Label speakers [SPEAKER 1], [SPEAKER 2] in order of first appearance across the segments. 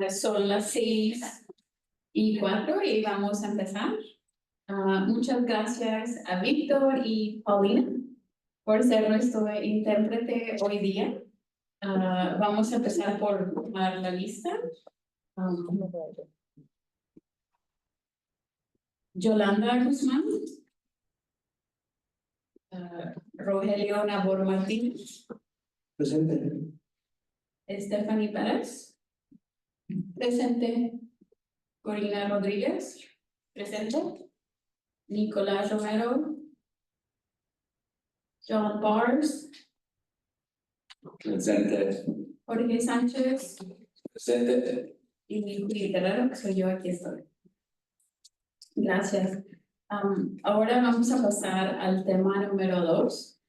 [SPEAKER 1] Son las 6:04 y vamos a empezar. Muchas gracias a Víctor y Paulina por ser nuestro intérprete hoy día. Vamos a empezar por tomar la lista. Yolanda Guzmán, Rogelio Nabor Martínez.
[SPEAKER 2] Presente.
[SPEAKER 1] Stephanie Pérez. Presente. Corina Rodríguez. Presente. Nicolás Romero. John Bars.
[SPEAKER 2] Presente.
[SPEAKER 1] Jorge Sánchez.
[SPEAKER 2] Presente.
[SPEAKER 1] Y Judith Guerrero, que soy yo, aquí estoy. Gracias. Ahora vamos a pasar al tema número 2.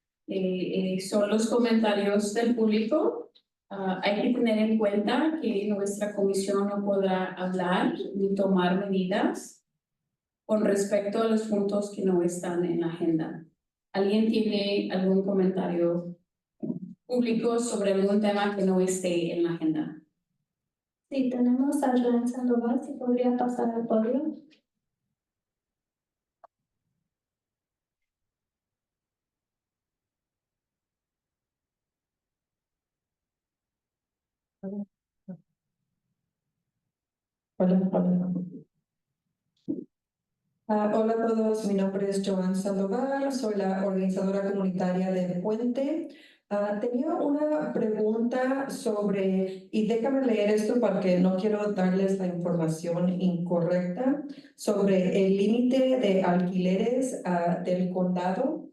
[SPEAKER 1] Son los comentarios del público. Hay que tener en cuenta que nuestra comisión no podrá hablar ni tomar medidas con respecto a los puntos que no están en la agenda. ¿Alguien tiene algún comentario público sobre algún tema que no esté en la agenda?
[SPEAKER 3] Sí, tenemos a Joan Sandoval, si podría pasar al podio.
[SPEAKER 4] Hola a todos, mi nombre es Joan Sandoval, soy la organizadora comunitaria de Puente. Tenía una pregunta sobre, y déjame leer esto porque no quiero darles la información incorrecta, sobre el límite de alquileres del condado.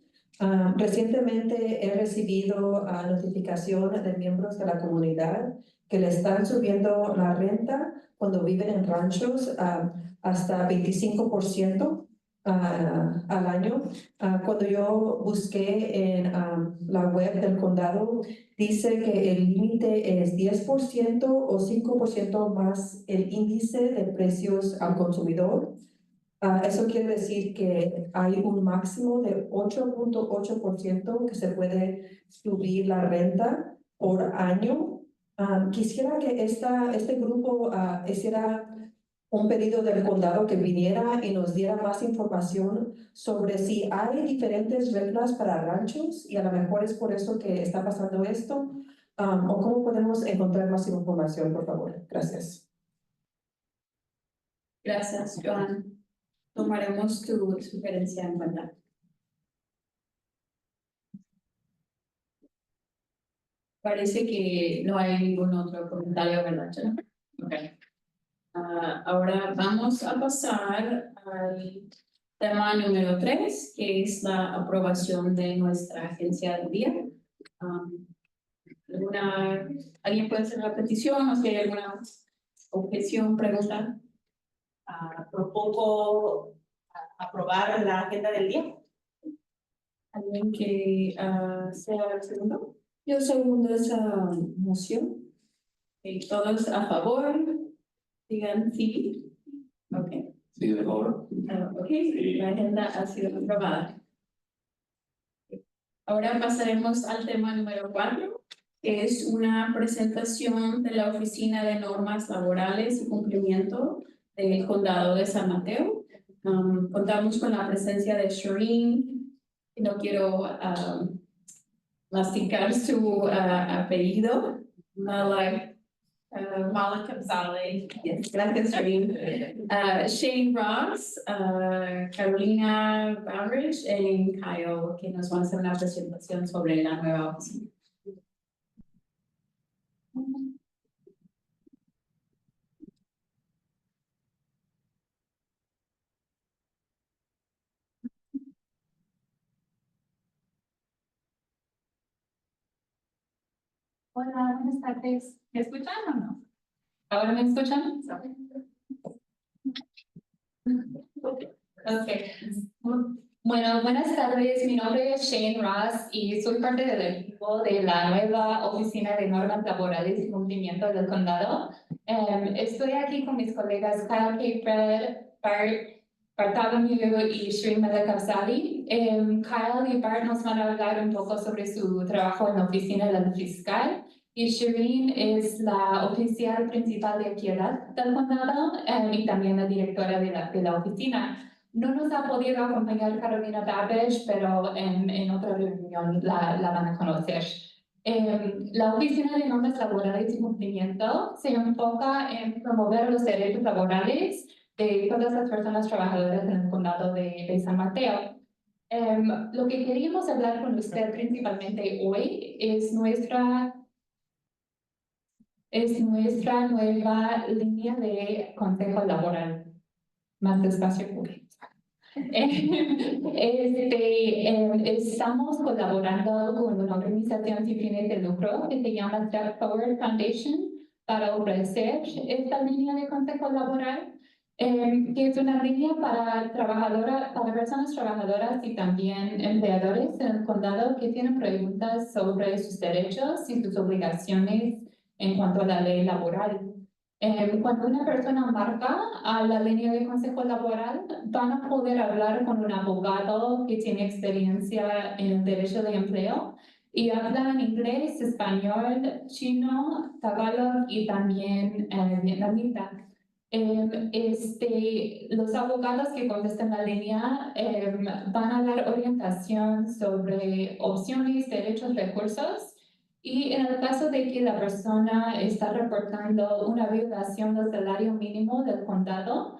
[SPEAKER 4] Recientemente he recibido notificación de miembros de la comunidad que le están subiendo la renta cuando viven en ranchos hasta 25% al año. Cuando yo busqué en la web del condado, dice que el límite es 10% o 5% más el índice de precios al consumidor. Eso quiere decir que hay un máximo de 8.8% que se puede subir la renta por año. Quisiera que este grupo hiciera un pedido del condado que viniera y nos diera más información sobre si hay diferentes reglas para ranchos y a lo mejor es por eso que está pasando esto, o cómo podemos encontrar más información, por favor. Gracias.
[SPEAKER 1] Gracias, Joan. Tomaremos tu sugerencia en cuenta. Parece que no hay ningún otro comentario, ¿verdad, Jennifer? Okay. Ahora vamos a pasar al tema número 3, que es la aprobación de nuestra agencia del día. ¿Alguien puede hacer la petición o si hay alguna objeción, pregunta?
[SPEAKER 5] Propongo aprobar la agenda del día.
[SPEAKER 1] ¿Alguien que sea el segundo? Yo segundo esa moción. ¿Todos a favor? Digan sí. Ok.
[SPEAKER 2] Sí, de favor.
[SPEAKER 1] Ok, sí. La agenda ha sido aprobada. Ahora pasaremos al tema número 4, que es una presentación de la Oficina de Normas Laborales y Cumplimiento del Condado de San Mateo. Contamos con la presencia de Shireen, no quiero masticar su apellido, Malak Gonzalez. Yes, gracias, Shireen. Shane Ross, Carolina Bowridge y Kyle, que nos van a hacer una presentación sobre la nueva oficina.
[SPEAKER 6] Hola, buenas tardes. ¿Me escuchan o no? ¿Ahora me escuchan? Okay. Bueno, buenas tardes. Mi nombre es Shane Ross y soy parte del equipo de la nueva Oficina de Normas Laborales y Cumplimiento del Condado. Estoy aquí con mis colegas Kyle Capred, Bartholomew y Shireen Melekavsali. Kyle y Bart nos van a hablar un poco sobre su trabajo en la oficina del fiscal Y Shireen es la oficial principal de equidad del condado y también la directora de la oficina. No nos ha podido acompañar Carolina Babbage, pero en otra reunión la van a conocer. La Oficina de Normas Laborales y Cumplimiento se enfoca en promover los derechos laborales de todas las personas trabajadoras en el condado de San Mateo. Lo que queríamos hablar con usted principalmente hoy es nuestra nueva línea de consejo laboral. Más despacio, porque estamos colaborando con una organización sin fines de lucro que se llama Step Forward Foundation para ofrecer esta línea de consejo laboral, que es una línea para personas trabajadoras y también empleadores en el condado que tienen preguntas sobre sus derechos y sus obligaciones en cuanto a la ley laboral. Cuando una persona marca a la línea de consejo laboral, van a poder hablar con un abogado que tiene experiencia en el derecho de empleo y habla en inglés, español, chino, tagalog y también vietnamita. Los abogados que contestan la línea van a dar orientación sobre opciones, derechos, recursos. Y en el caso de que la persona está reportando una violación del salario mínimo del condado,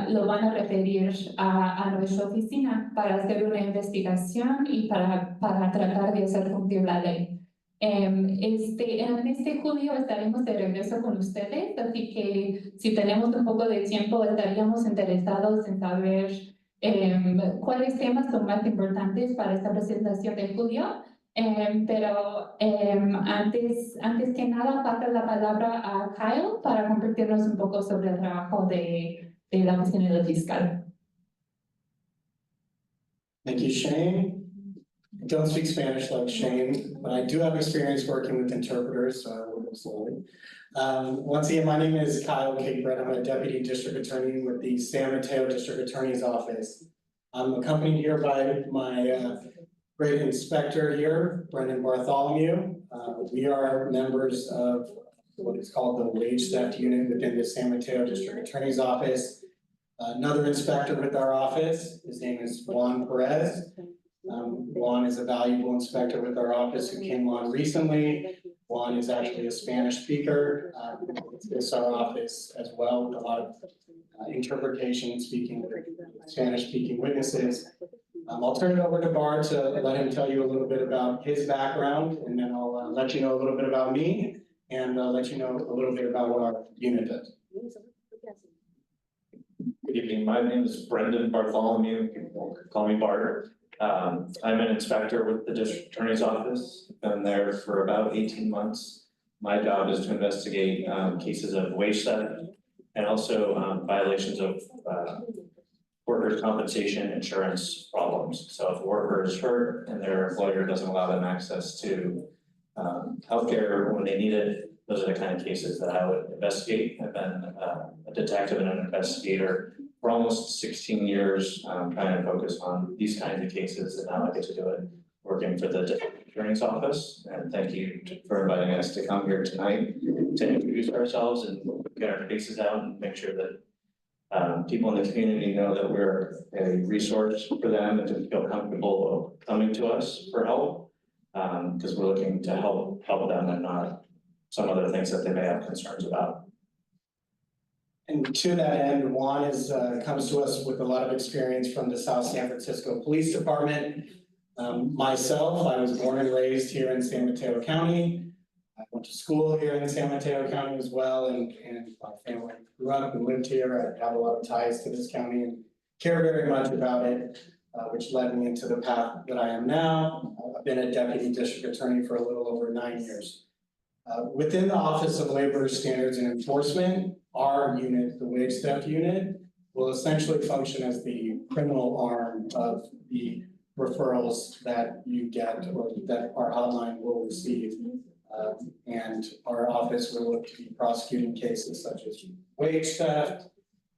[SPEAKER 6] lo van a referir a nuestra oficina para hacer una investigación y para tratar de hacer cumplir la ley. En el mes de julio estaremos de regreso con ustedes, así que si tenemos un poco de tiempo estaríamos interesados en saber cuáles temas son más importantes para esta presentación de julio. Pero antes que nada, paso la palabra a Kyle para compartirnos un poco sobre el trabajo de la oficina del fiscal.
[SPEAKER 7] Thank you, Shane. I don't speak Spanish like Shane, but I do have experience working with interpreters, so I will go slowly. Once again, my name is Kyle Capebrett. I'm a deputy district attorney with the San Mateo District Attorney's Office. I'm accompanied here by my great inspector here, Brendan Bartholomew. We are members of what is called the wage theft unit within the San Mateo District Attorney's Office. Another inspector with our office, his name is Juan Perez. Juan is a valuable inspector with our office who came on recently. Juan is actually a Spanish speaker. It's our office as well with a lot of interpretation, speaking Spanish speaking witnesses. I'll turn it over to Bart to let him tell you a little bit about his background, and then I'll let you know a little bit about me, and let you know a little bit about what our unit does.
[SPEAKER 8] Good evening, my name is Brendan Bartholomew, people call me Bart. I'm an inspector with the district attorney's office, been there for about 18 months. My job is to investigate cases of wage theft and also violations of workers' compensation insurance problems. So if a worker is hurt and their employer doesn't allow them access to healthcare when they need it, those are the kind of cases that I would investigate. I've been a detective and an investigator for almost 16 years, trying to focus on these kinds of cases, and now I get to do it working for the district attorney's office. And thank you for inviting us to come here tonight to introduce ourselves and get our faces out and make sure that people in the community know that we're a resource for them and to feel comfortable coming to us for help, because we're looking to help them and not some other things that they may have concerns about.
[SPEAKER 7] And to that end, Juan comes to us with a lot of experience from the South San Francisco Police Department. Myself, I was born and raised here in San Mateo County. I went to school here in San Mateo County as well, and my family grew up and lived here. I have a lot of ties to this county and care very much about it, which led me into the path that I am now. I've been a deputy district attorney for a little over 9 years. Within the Office of Labor Standards and Enforcement, our unit, the wage theft unit, will essentially function as the criminal arm of the referrals that you get or that our hotline will receive. And our office will look to be prosecuting cases such as wage theft,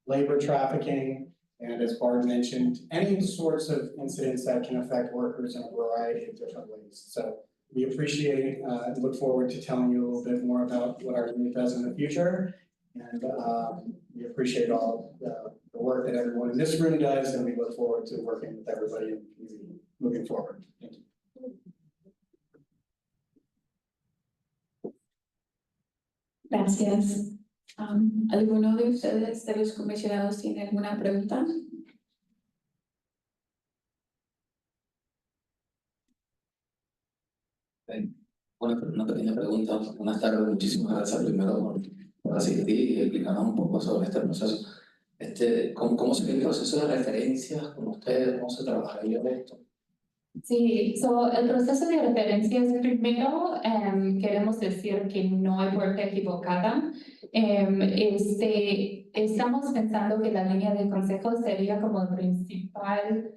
[SPEAKER 7] labor trafficking, and as Bart mentioned, any sorts of incidents that can affect workers in a variety of different ways. So we appreciate and look forward to telling you a little bit more about what our unit does in the future. And we appreciate all the work that everyone in this room does, and we look forward to working with everybody in the community moving forward. Thank you.
[SPEAKER 1] Gracias. ¿Alguno de ustedes, de los comisionados, tiene alguna pregunta?
[SPEAKER 2] Una pequeña pregunta. Buenas tardes, muchísimas gracias primero por asistir y explicarnos un poco sobre este proceso. ¿Cómo sería el proceso de referencias con ustedes? ¿Cómo se trabajaría esto?
[SPEAKER 6] Sí, el proceso de referencias primero queremos decir que no hay puerta equivocada. Estamos pensando que la línea de consejo sería como el principal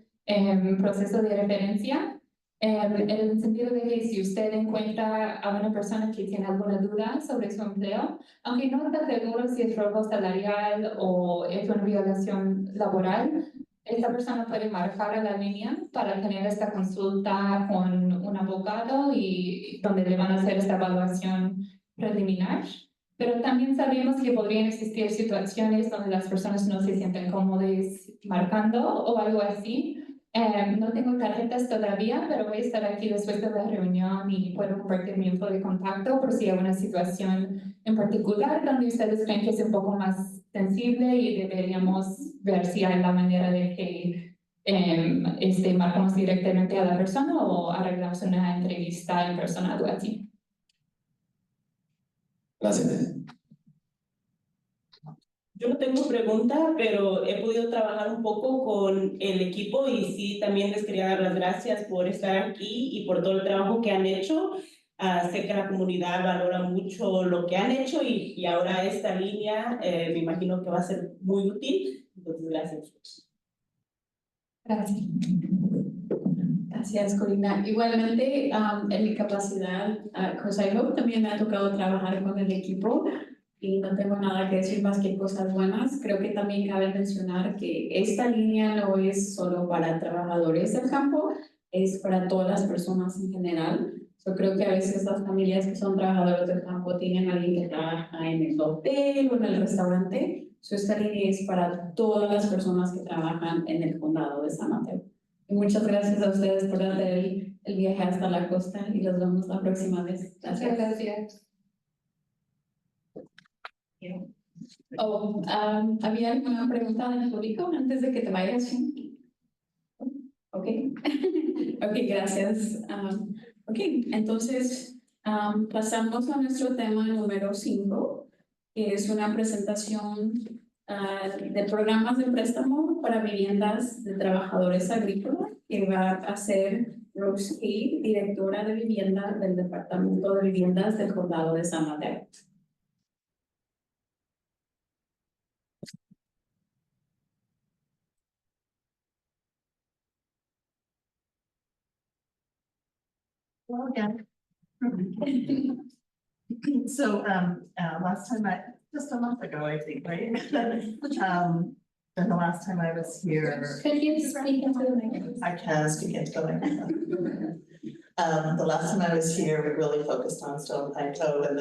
[SPEAKER 6] proceso de referencia. En el sentido de que si usted encuentra a una persona que tiene alguna duda sobre su empleo, aunque no está seguro si es robo salarial o es una violación laboral, esta persona puede marcar a la línea para tener esta consulta con un abogado y donde le van a hacer esta evaluación preliminar. Pero también sabemos que podrían existir situaciones donde las personas no se sienten cómodas marcando o algo así. No tengo tarjetas todavía, pero voy a estar aquí después de la reunión y puedo compartir mi info de contacto por si hay una situación en particular donde ustedes creen que es un poco más sensible y deberíamos ver si hay la manera de que marcamos directamente a la persona o arreglamos una entrevista en persona, algo así.
[SPEAKER 2] Gracias.
[SPEAKER 5] Yo no tengo pregunta, pero he podido trabajar un poco con el equipo y sí, también les quería dar las gracias por estar aquí y por todo el trabajo que han hecho. Sé que la comunidad valora mucho lo que han hecho y ahora esta línea me imagino que va a ser muy útil. Entonces, gracias.
[SPEAKER 6] Gracias.
[SPEAKER 1] Gracias, Corina. Igualmente, en mi capacidad, consejo, también me ha tocado trabajar con el equipo y no tengo nada que decir más que cosas buenas. Creo que también cabe mencionar que esta línea no es solo para trabajadores del campo, es para todas las personas en general. Yo creo que a veces las familias que son trabajadores del campo tienen a alguien que trabaja en el hotel o en el restaurante. Esta línea es para todas las personas que trabajan en el condado de San Mateo. Y muchas gracias a ustedes por hacer el viaje hasta la costa y los vemos la próxima vez. Gracias.
[SPEAKER 6] Gracias.
[SPEAKER 1] ¿Había alguna pregunta del público antes de que te vayas? Ok. Ok, gracias. Ok, entonces pasamos a nuestro tema número 5, que es una presentación de programas de préstamo para viviendas de trabajadores agrícolas, que va a hacer Rose Key, directora de vivienda del Departamento de Viviendas del Condado de San Mateo.
[SPEAKER 9] Well, again. So, last time just a month ago, I think, right? And the last time I was here.
[SPEAKER 6] Could you speak into the microphone?
[SPEAKER 9] I can speak into the microphone. The last time I was here, we really focused on Stone Pine Cove and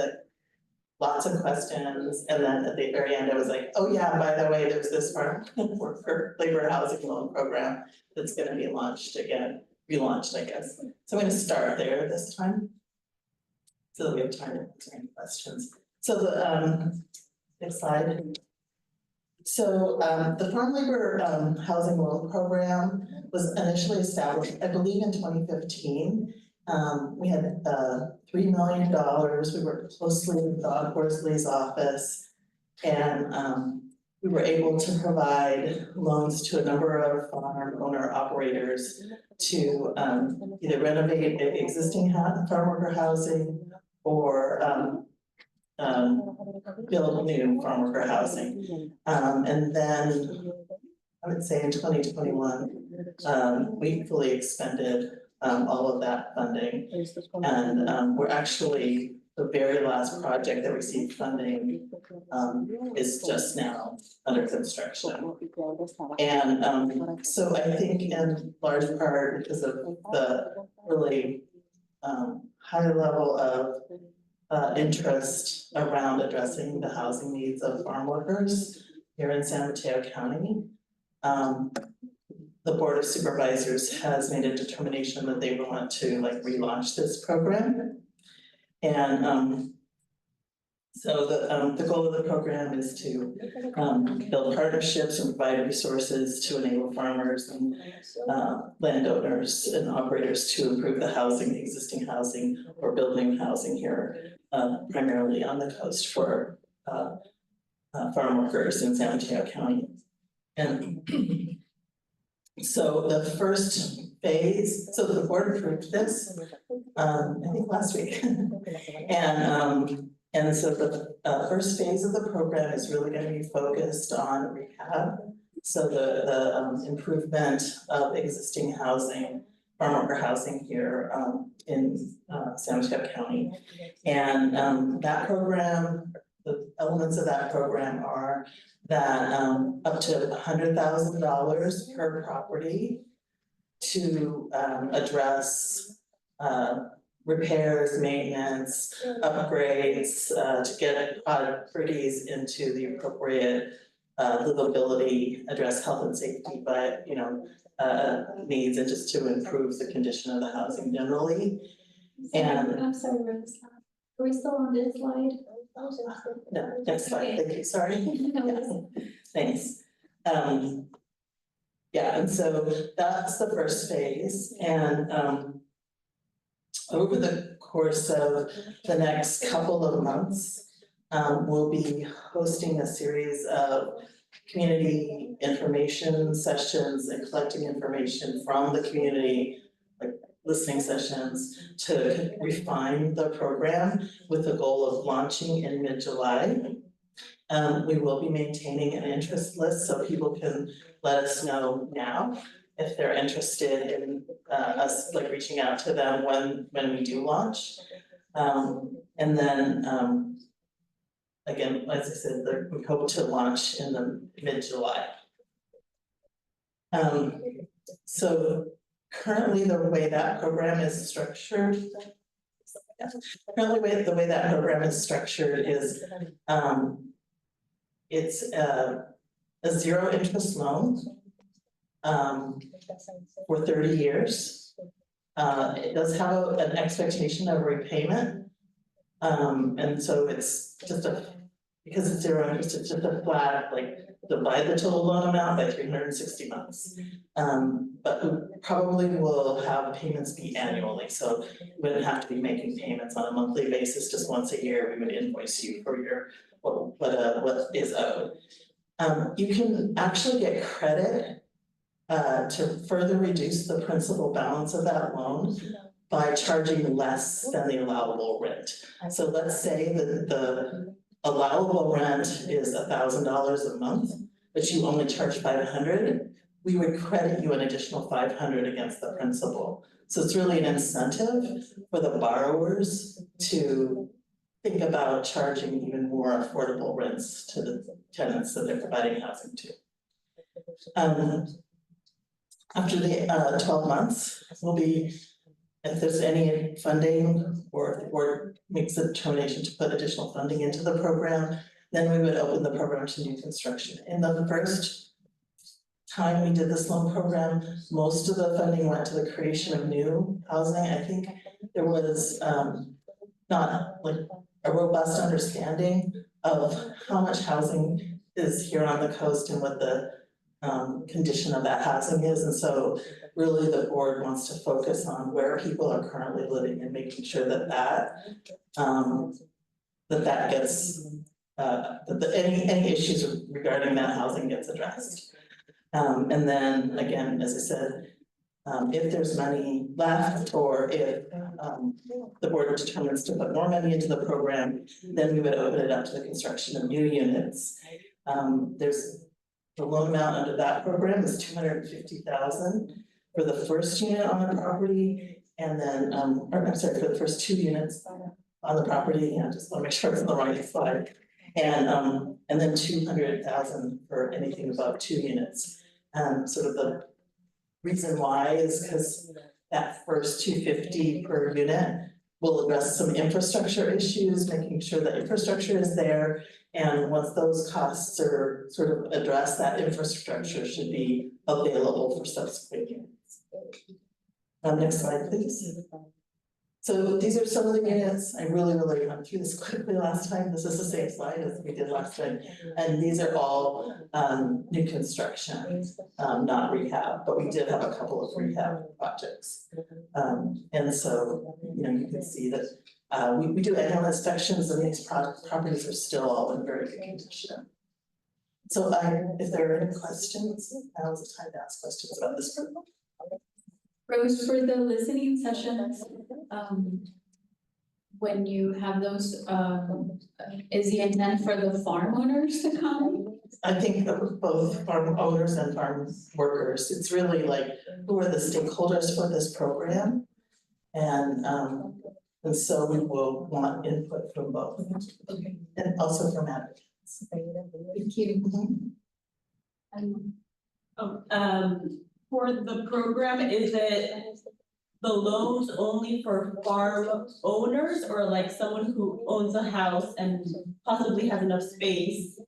[SPEAKER 9] lots of questions. And then at the very end, I was like, oh yeah, by the way, there's this Farmworker labor housing loan program that's gonna be launched again, relaunched, I guess. So I'm gonna start there this time, so that we have time to answer any questions. So the, next slide. So the farm labor housing loan program was initially established, I believe, in 2015. We had $3 million. We worked closely with the Horsley's office, and we were able to provide loans to a number of farm owner operators to either renovate existing farm worker housing or build new farm worker housing. And then I would say in 2021, we fully expended all of that funding. And we're actually, the very last project that received funding is just now under construction. And so I think in large part because of the really high level of interest around addressing the housing needs of farm workers here in San Mateo County. The Board of Supervisors has made a determination that they want to like relaunch this program. And so the goal of the program is to build partnerships and provide resources to enable farmers and landowners and operators to improve the housing, existing housing, or build new housing here, primarily on the coast for farm workers in San Mateo County. And so the first phase, so the board approved this, I think last week. And so the first phase of the program is really going to be focused on rehab. So the improvement of existing housing, farm worker housing here in San Mateo County. And that program, the elements of that program are that up to $100,000 per property to address repairs, maintenance, upgrades, to get properties into the appropriate livability, address health and safety, but needs, and just to improve the condition of the housing generally. And
[SPEAKER 3] I'm sorry, Rose. Are we still on this slide?
[SPEAKER 9] no, next slide, thank you, sorry.
[SPEAKER 3] No,
[SPEAKER 9] Thanks. Yeah, and so that's the first phase, and over the course of the next couple of months, we'll be hosting a series of community information sessions and collecting information from the community, like listening sessions, to refine the program with the goal of launching in mid-July. We will be maintaining an interest list so people can let us know now if they're interested in us like reaching out to them when we do launch. And then again, as I said, we hope to launch in the mid-July. So currently the way that program is structured, the way that program is structured is it's a zero interest loan for 30 years. It does have an expectation of repayment. And so it's just because it's zero interest, it's just a flat, like divide the total loan amount by 360 months. But we probably will have payments be annually, so we wouldn't have to be making payments on a monthly basis. Just once a year, we would invoice you for your what is owed. You can actually get credit to further reduce the principal balance of that loan by charging less than the allowable rent. So let's say that the allowable rent is $1,000 a month, but you only charge $500. We would credit you an additional $500 against the principal. So it's really an incentive for the borrowers to think about charging even more affordable rents to the tenants that they're providing housing to. After the 12 months, we'll be, if there's any funding or if the board makes a determination to put additional funding into the program, then we would open the program to new construction. In the first time we did this loan program, most of the funding went to the creation of new housing. I think there was not like a robust understanding of how much housing is here on the coast and what the condition of that housing is. And so really the board wants to focus on where people are currently living and making sure that that gets any issues regarding that housing gets addressed. And then again, as I said, if there's money left, or if the board determines to put more money into the program, then we would open it up to the construction of new units. There's the loan amount under that program is $250,000 for the first unit on the property, and then or I'm sorry, for the first 2 units on the property. Just want to make sure it's on the right slide. And then $200,000 for anything above 2 units. Sort of the reason why is because that first $250 per unit we'll address some infrastructure issues, making sure that infrastructure is there. And once those costs are sort of addressed, that infrastructure should be available for subsequent units. Next slide, please. So these are some of the units. I really went through this quickly last time. This is the same slide as we did last time. And these are all new construction, not rehab, but we did have a couple of rehab projects. And so, you know, you can see that we do annual inspections and these properties are still all in very good condition. So if there are any questions, now is the time to ask questions about this program.
[SPEAKER 1] Rose, for the listening sessions, when you have those, is the intent for the farm owners to come?
[SPEAKER 9] I think that both farm owners and farm workers, it's really like, who are the stakeholders for this program? And so we will want input from both.
[SPEAKER 1] Okay.
[SPEAKER 9] And also from advocates.
[SPEAKER 1] Thank you.
[SPEAKER 5] For the program, is it the loans only for farm owners or like someone who owns a house and possibly has enough space,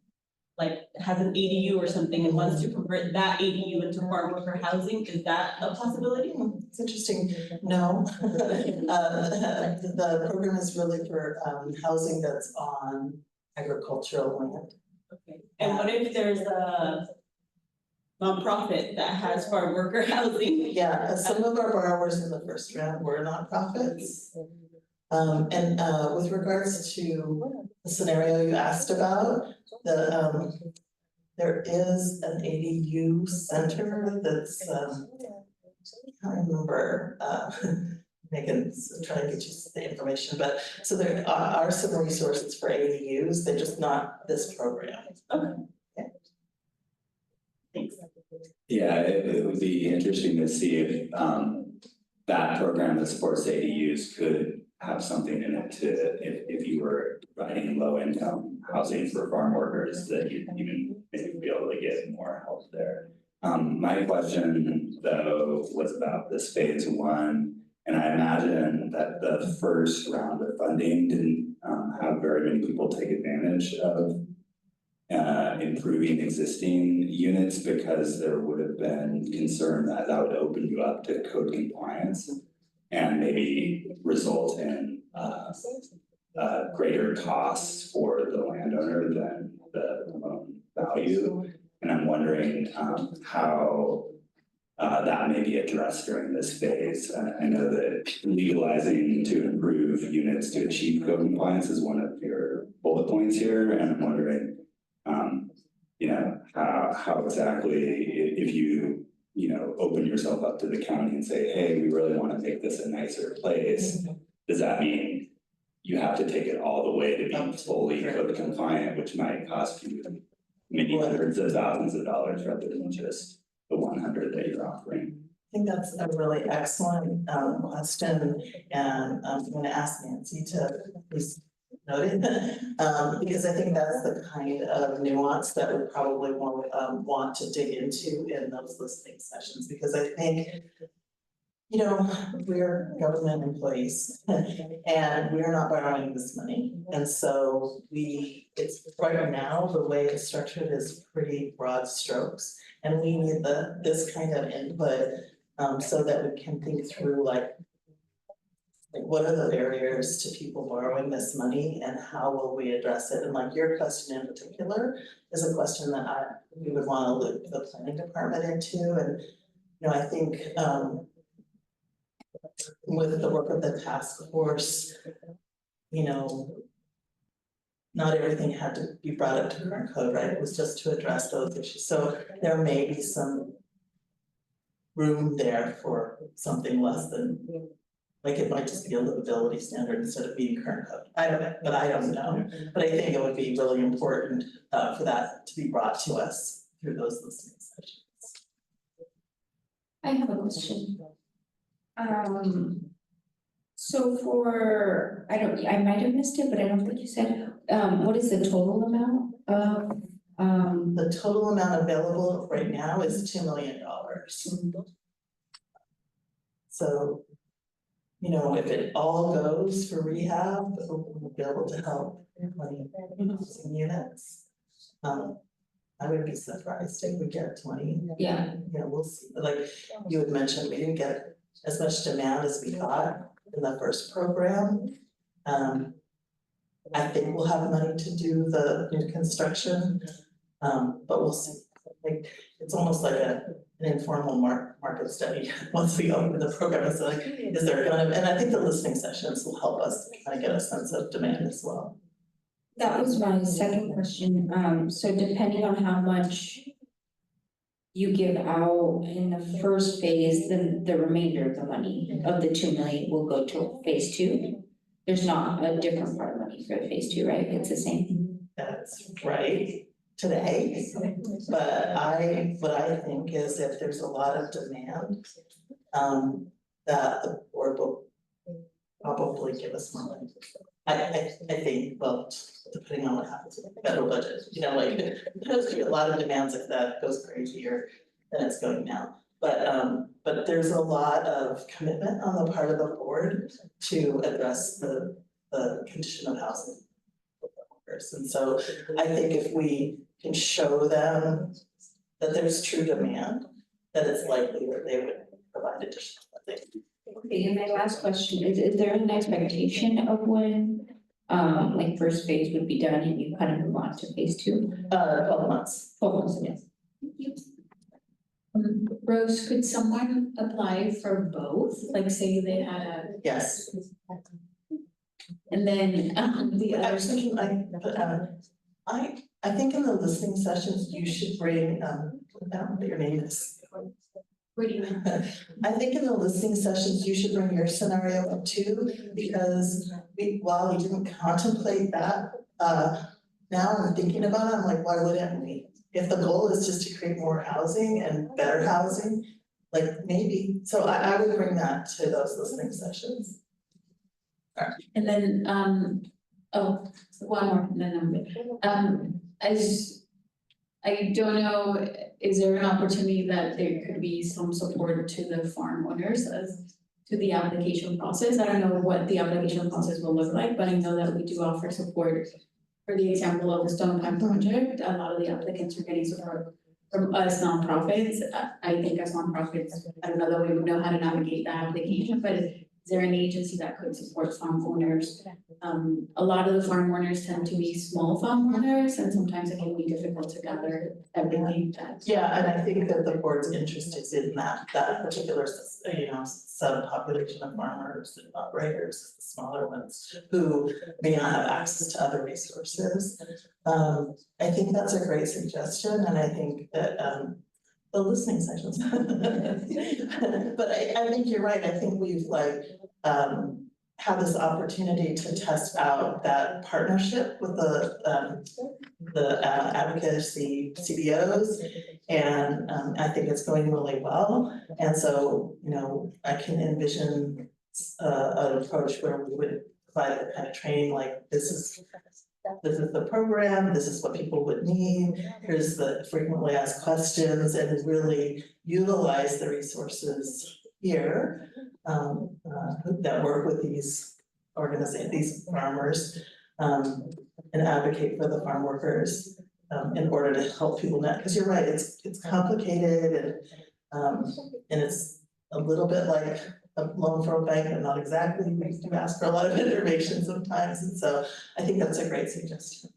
[SPEAKER 5] like has an ADU or something and wants to convert that ADU into farm worker housing? Is that a possibility?
[SPEAKER 9] It's interesting. No. The program is really for housing that's on agricultural land.
[SPEAKER 5] Okay. And what if there's a nonprofit that has farm worker housing?
[SPEAKER 9] Yeah, some of our borrowers in the first round were nonprofits. And with regards to the scenario you asked about, there is an ADU center that's, I can't remember, Megan's trying to get you the information, but so there are some resources for ADUs, they're just not this program.
[SPEAKER 5] Okay.
[SPEAKER 9] Yeah. Thanks.
[SPEAKER 10] Yeah, it would be interesting to see if that program that supports ADUs could have something in it to, if you were providing low income housing for farm workers, that you'd even maybe be able to get more help there. My question though was about this phase one, and I imagine that the first round of funding didn't have very many people take advantage of improving existing units because there would have been concern that that would open you up to code compliance and maybe result in greater costs for the landowner than the loan value. And I'm wondering how that may be addressed during this phase. I know that legalizing to improve units to achieve code compliance is one of your bullet points here, and I'm wondering you know, how exactly, if you open yourself up to the county and say, hey, we really want to make this a nicer place, does that mean you have to take it all the way to be fully code compliant, which might cost you many hundreds of thousands of dollars rather than just the 100 that you're offering?
[SPEAKER 9] I think that's a really excellent question, and I'm going to ask Nancy to please note it, because I think that's the kind of nuance that we probably want to dig into in those listening sessions, because I think, you know, we're government employees and we're not borrowing this money, and so it's right now the way it's structured is pretty broad strokes, and we need this kind of input so that we can think through like what are the barriers to people borrowing this money and how will we address it? And like your question in particular is a question that we would want to loop the planning department into. And, you know, I think with the work of the task force, you know, not everything had to be brought up to current code, right? It was just to address those issues. So there may be some room there for something less than, like it might just be a livability standard instead of being current code. I don't know. But I think it would be really important for that to be brought to us through those listening sessions.
[SPEAKER 1] I have a question. So for, I might have missed it, but I don't think you said, what is the total amount of,
[SPEAKER 9] The total amount available right now is $2 million. So, you know, if it all goes for rehab, we'll be able to help 20 housing units. I would be surprised if we get 20.
[SPEAKER 1] Yeah.
[SPEAKER 9] You know, we'll see, like you had mentioned, we didn't get as much demand as we thought in the first program. I think we'll have money to do the new construction, but we'll see. Like, it's almost like an informal market study. Once we open the program, it's like, is there and I think the listening sessions will help us kind of get a sense of demand as well.
[SPEAKER 11] That was my second question. So depending on how much you give out in the first phase, then the remainder of the money of the 2 million will go to phase 2. There's not a different part of money for the phase 2, right? It's the same.
[SPEAKER 9] That's right today, but what I think is if there's a lot of demand, that the board will probably give us more money. I think, well, depending on what happens with the federal budget, you know, like, there's gonna be a lot of demands if that goes crazier than it's going now. But there's a lot of commitment on the part of the board to address the condition of housing for the workers. And so I think if we can show them that there's true demand, that it's likely that they would provide additional funding.
[SPEAKER 11] Okay, and my last question is there an expectation of when like first phase would be done and you kind of move on to phase 2?
[SPEAKER 9] 12 months.
[SPEAKER 11] 12 months, yes.
[SPEAKER 1] Thank you. Rose, could someone apply for both? Like say they had a,
[SPEAKER 9] Yes.
[SPEAKER 1] and then the
[SPEAKER 9] I
[SPEAKER 1] other.
[SPEAKER 9] was thinking, I think in the listening sessions, you should bring, I don't know what your name is.
[SPEAKER 1] What do you mean?
[SPEAKER 9] I think in the listening sessions, you should bring your scenario up too, because while we didn't contemplate that, now I'm thinking about it, I'm like, why wouldn't we? If the goal is just to create more housing and better housing, like maybe, so I would bring that to those listening sessions.
[SPEAKER 1] And then, oh, one more, and then as I don't know, is there an opportunity that there could be some support to the farm owners as to the application process? I don't know what the application process will look like, but I know that we do offer support. For the example of the Stone Pine project, a lot of the applicants are getting support from us nonprofits. I think as nonprofits, I don't know that we would know how to navigate that application, but is there an agency that could support farm owners? A lot of the farm owners tend to be small farm owners, and sometimes it can be difficult to gather everything that.
[SPEAKER 9] Yeah, and I think that the board's interest is in that particular, you know, subpopulation of farmers and operators, the smaller ones, who may not have access to other resources. I think that's a great suggestion, and I think that the listening sessions. But I think you're right, I think we've like had this opportunity to test out that partnership with the advocacy CBOs, and I think it's going really well. And so, you know, I can envision an approach where we would provide the kind of training, like this is the program, this is what people would need, here's the frequently asked questions, and really utilize the resources here that work with these organizations, these farmers, and advocate for the farm workers in order to help people net, because you're right, it's complicated and it's a little bit like a loan from a bank, but not exactly. We do ask for a lot of information sometimes, and so I think that's a great suggestion.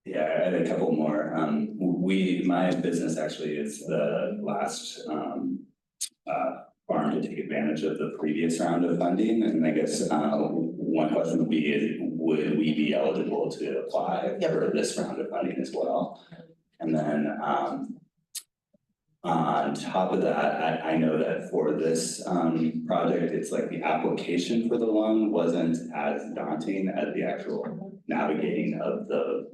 [SPEAKER 10] Yeah, I had a couple more. My business actually is the last farm to take advantage of the previous round of funding, and I guess one question would be, would we be eligible to apply for this round of funding as well? And then on top of that, I know that for this project, it's like the application for the loan wasn't as daunting as the actual navigating of the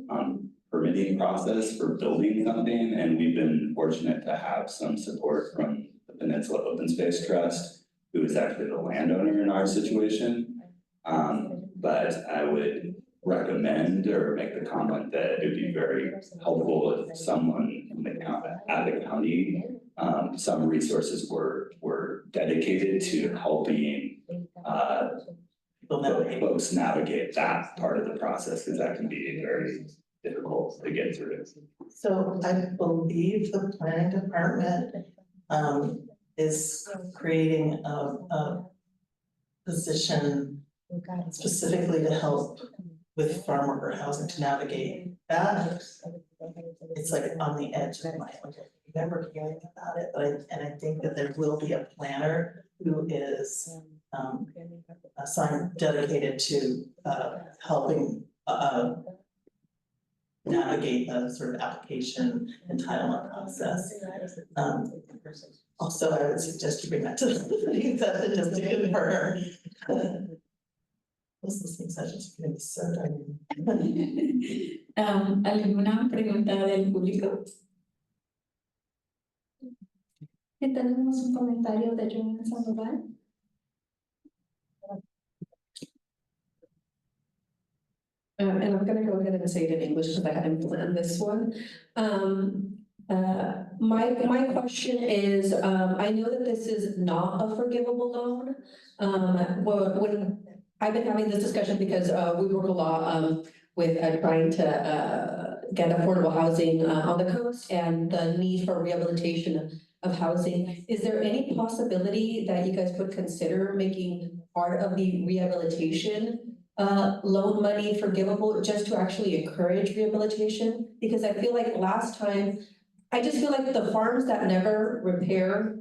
[SPEAKER 10] permitting process for building something. And we've been fortunate to have some support from the Peninsula Open Space Trust, who is actually the landowner in our situation. But I would recommend or make the comment that it would be very helpful if someone in at the county, some resources were dedicated to helping folks navigate that part of the process, because that can be very difficult to get through.
[SPEAKER 9] So I believe the planning department is creating a position specifically to help with farm worker housing to navigate that. It's like on the edge of my, I remember hearing about it, but I think that there will be a planner who is assigned, dedicated to helping navigate the sort of application entitlement process. Also, I would suggest you bring that to the listening session just to confirm. Those listening sessions are gonna be so dynamic.
[SPEAKER 1] ¿Alguna pregunta del público?
[SPEAKER 3] Tenemos un comentario de Joan Sandoval.
[SPEAKER 4] And I'm gonna go ahead and say it in English because I hadn't planned this one. My question is, I know that this is not a forgivable loan. When I've been having this discussion because we work a lot with trying to get affordable housing on the coast and the need for rehabilitation of housing. Is there any possibility that you guys would consider making part of the rehabilitation loan money forgivable, just to actually encourage rehabilitation? Because I feel like last time, I just feel like the farms that never repair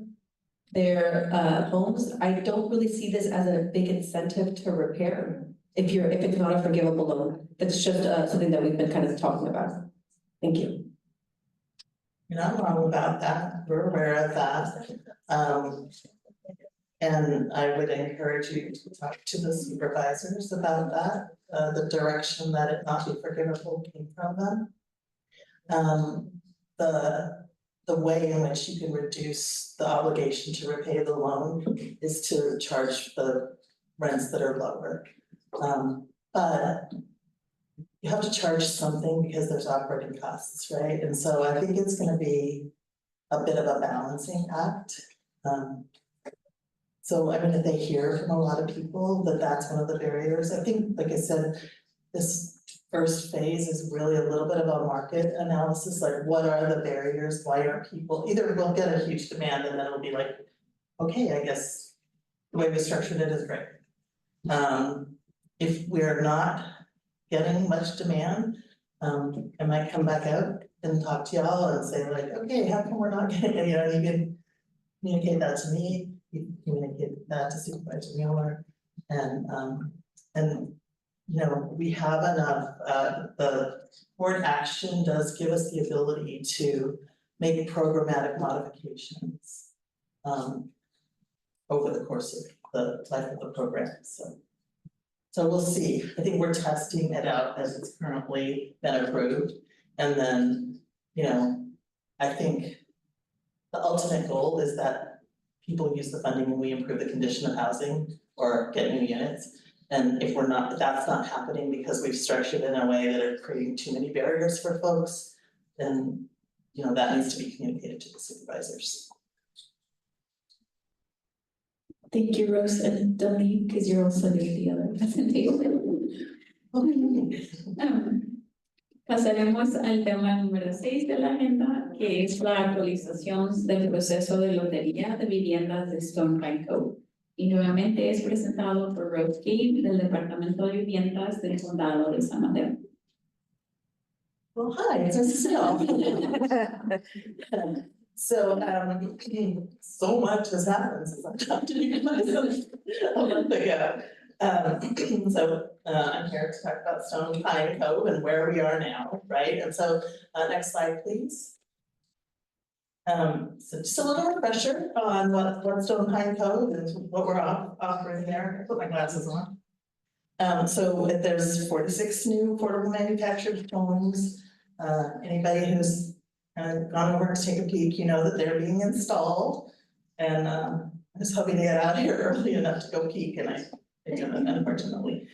[SPEAKER 4] their homes, I don't really see this as a big incentive to repair if it's not a forgivable loan. That's just something that we've been kind of talking about. Thank you.
[SPEAKER 9] You're not wrong about that, we're aware of that. And I would encourage you to talk to the supervisors about that, the direction that it not be forgivable came from them. The way in which you can reduce the obligation to repay the loan is to charge the rents that are lower. But you have to charge something because there's operating costs, right? And so I think it's gonna be a bit of a balancing act. So I mean, if they hear from a lot of people that that's one of the barriers, I think, like I said, this first phase is really a little bit of a market analysis, like what are the barriers, why are people, either we'll get a huge demand and then it'll be like, okay, I guess the way we structured it is great. If we're not getting much demand, I might come back out and talk to y'all and say like, okay, how come we're not getting it, you know, you can communicate that to me, you can communicate that to Supervisor Mueller, and you know, we have enough, the board action does give us the ability to make programmatic modifications over the course of the life of the program, so we'll see. I think we're testing it out as it's currently been approved, and then, you know, I think the ultimate goal is that people use the funding and we improve the condition of housing or get new units. And if that's not happening because we've structured in a way that are creating too many barriers for folks, then, you know, that needs to be communicated to the supervisors.
[SPEAKER 1] Thank you, Rose, and don't leave because you're also doing the other presentation. Pasaremos al tema número 6 de la agenda, que es la actualización del proceso de lotería de viviendas de Stone Pine Cove. Y nuevamente es presentado por Rose King del Departamento de Viviendas del Condado de San Mateo.
[SPEAKER 9] Well, hi, it's nice to see y'all. So, so much has happened since I talked to you guys a month ago. I'm here to talk about Stone Pine Cove and where we are now, right? And so, next slide, please. So just a little refresher on what Stone Pine Cove is, what we're offering there. I put my glasses on. So there's 46 new affordable manufactured homes. Anybody who's gone over to take a peek, you know that they're being installed. And I was hoping to get out here early enough to go peek, and I didn't, unfortunately.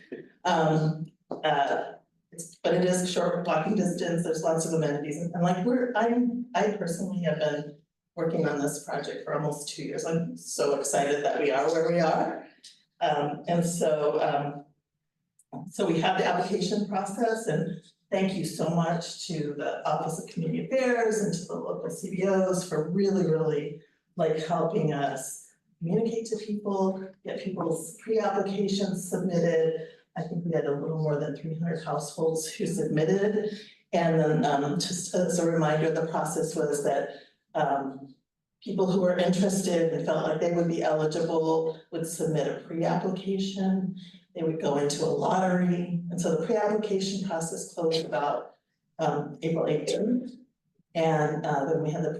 [SPEAKER 9] But it is short walking distance, there's lots of amenities, and like I personally have been working on this project for almost 2 years. I'm so excited that we are where we are. So we have the application process, and thank you so much to the Office of Community Affairs and to the local CBOs for really like helping us communicate to people, get people's pre-applications submitted. I think we had a little more than 300 households who submitted. And then just as a reminder, the process was that people who were interested and felt like they would be eligible would submit a pre-application. They would go into a lottery. And so the pre-application process closed about April 18th. And then we had the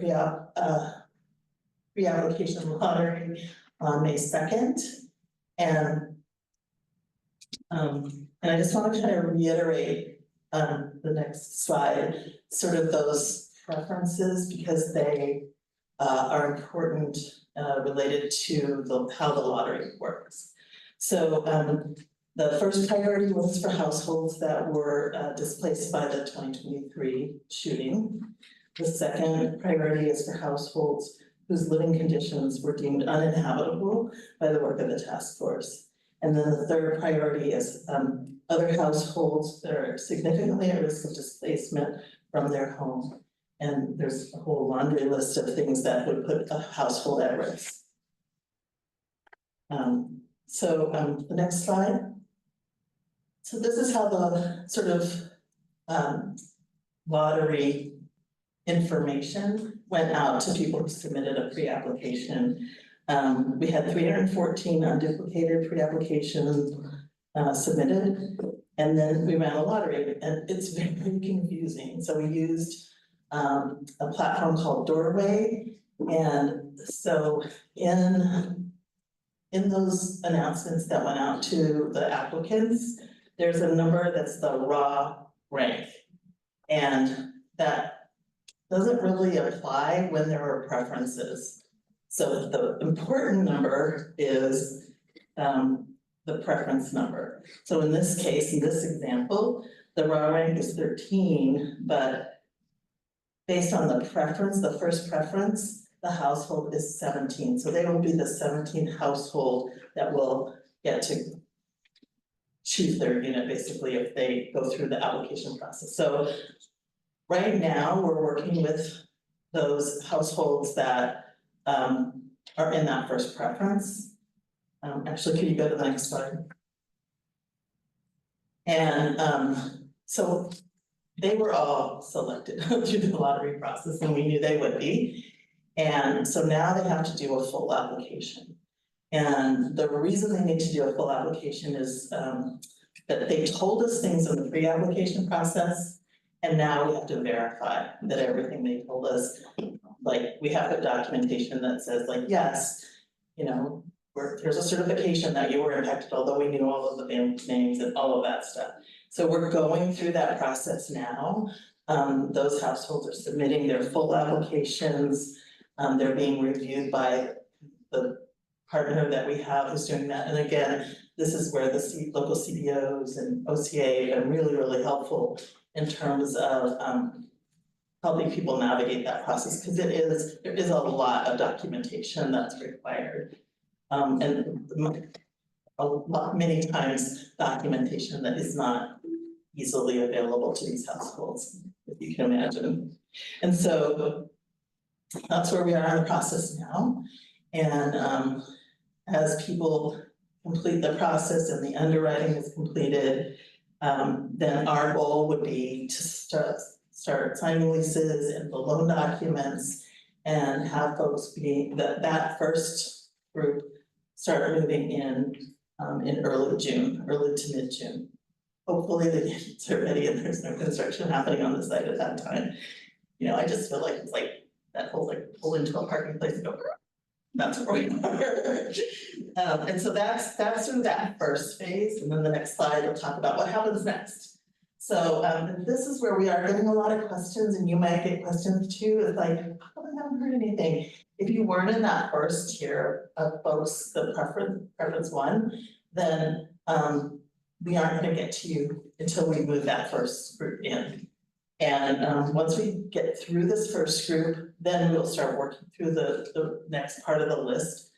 [SPEAKER 9] pre-application lottery on May 2nd. And I just want to kind of reiterate the next slide, sort of those preferences, because they are important related to how the lottery works. So the first priority was for households that were displaced by the 2023 shooting. The second priority is for households whose living conditions were deemed uninhabitable by the work of the task force. And then the third priority is other households that are significantly at risk of displacement from their home. And there's a whole laundry list of things that would put a household at risk. The next slide. So this is how the sort of lottery information went out to people who submitted a pre-application. We had 314 unduplicated pre-applications submitted, and then we ran a lottery, and it's very confusing. So we used a platform called Doorway, and so in those announcements that went out to the applicants, there's a number that's the raw rank, and that doesn't really apply when there are preferences. So the important number is the preference number. So in this case, in this example, the raw rank is 13, but based on the preference, the first preference, the household is 17. So they will be the 17th household that will get to choose their unit, basically, if they go through the application process. So right now, we're working with those households that are in that first preference. Actually, can you go to the next slide? And so they were all selected through the lottery process, and we knew they would be. And so now they have to do a full application. And the reason they need to do a full application is that they told us things in the pre-application process, and now we have to verify that everything they told us, like we have a documentation that says like, yes, you know, here's a certification that you were impacted, although we knew all of the family names and all of that stuff. So we're going through that process now. Those households are submitting their full applications. They're being reviewed by the partner that we have who's doing that. And again, this is where the local CBOs and OCA are really helpful in terms of helping people navigate that process, because there is a lot of documentation that's required. And many times documentation that is not easily available to these households, if you can imagine. And so that's where we are in the process now. And as people complete the process and the underwriting is completed, then our goal would be to start signing leases and the loan documents and have folks that first group start moving in early June, early to mid-June. Hopefully the units are ready and there's no construction happening on the site at that time. You know, I just feel like it's like that whole like pull into a parking place and go, that's where we are. And so that's sort of that first phase. And then the next slide will talk about what happens next. So this is where we are getting a lot of questions, and you might get questions too. It's like, oh, I haven't heard anything. If you weren't in that first tier of folks, the preference one, then we aren't going to get to you until we move that first group in. And once we get through this first group, then we'll start working through the next part of the list.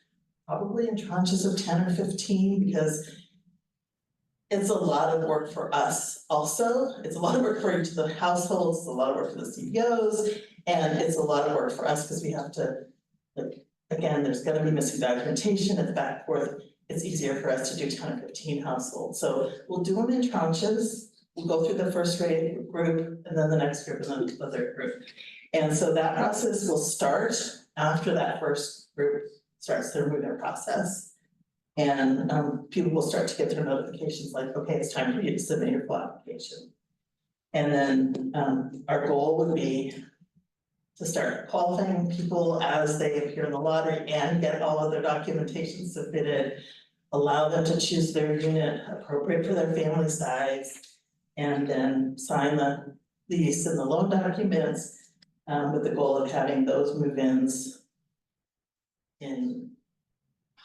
[SPEAKER 9] Probably in tranches of 10 or 15, because it's a lot of work for us also. It's a lot of work for each of the households, it's a lot of work for the CBOs, and it's a lot of work for us because we have to, like, again, there's gonna be missing documentation and back and forth. It's easier for us to do 10 or 15 households. So we'll do them in tranches. We'll go through the first grade group and then the next group and then the third group. And so that process will start after that first group starts their moving process. And people will start to get their notifications like, okay, it's time for you to submit your full application. And then our goal would be to start qualifying people as they appear in the lottery and get all of their documentation submitted, allow them to choose their unit appropriate for their family size, and then sign the lease and the loan documents with the goal of having those move-ins in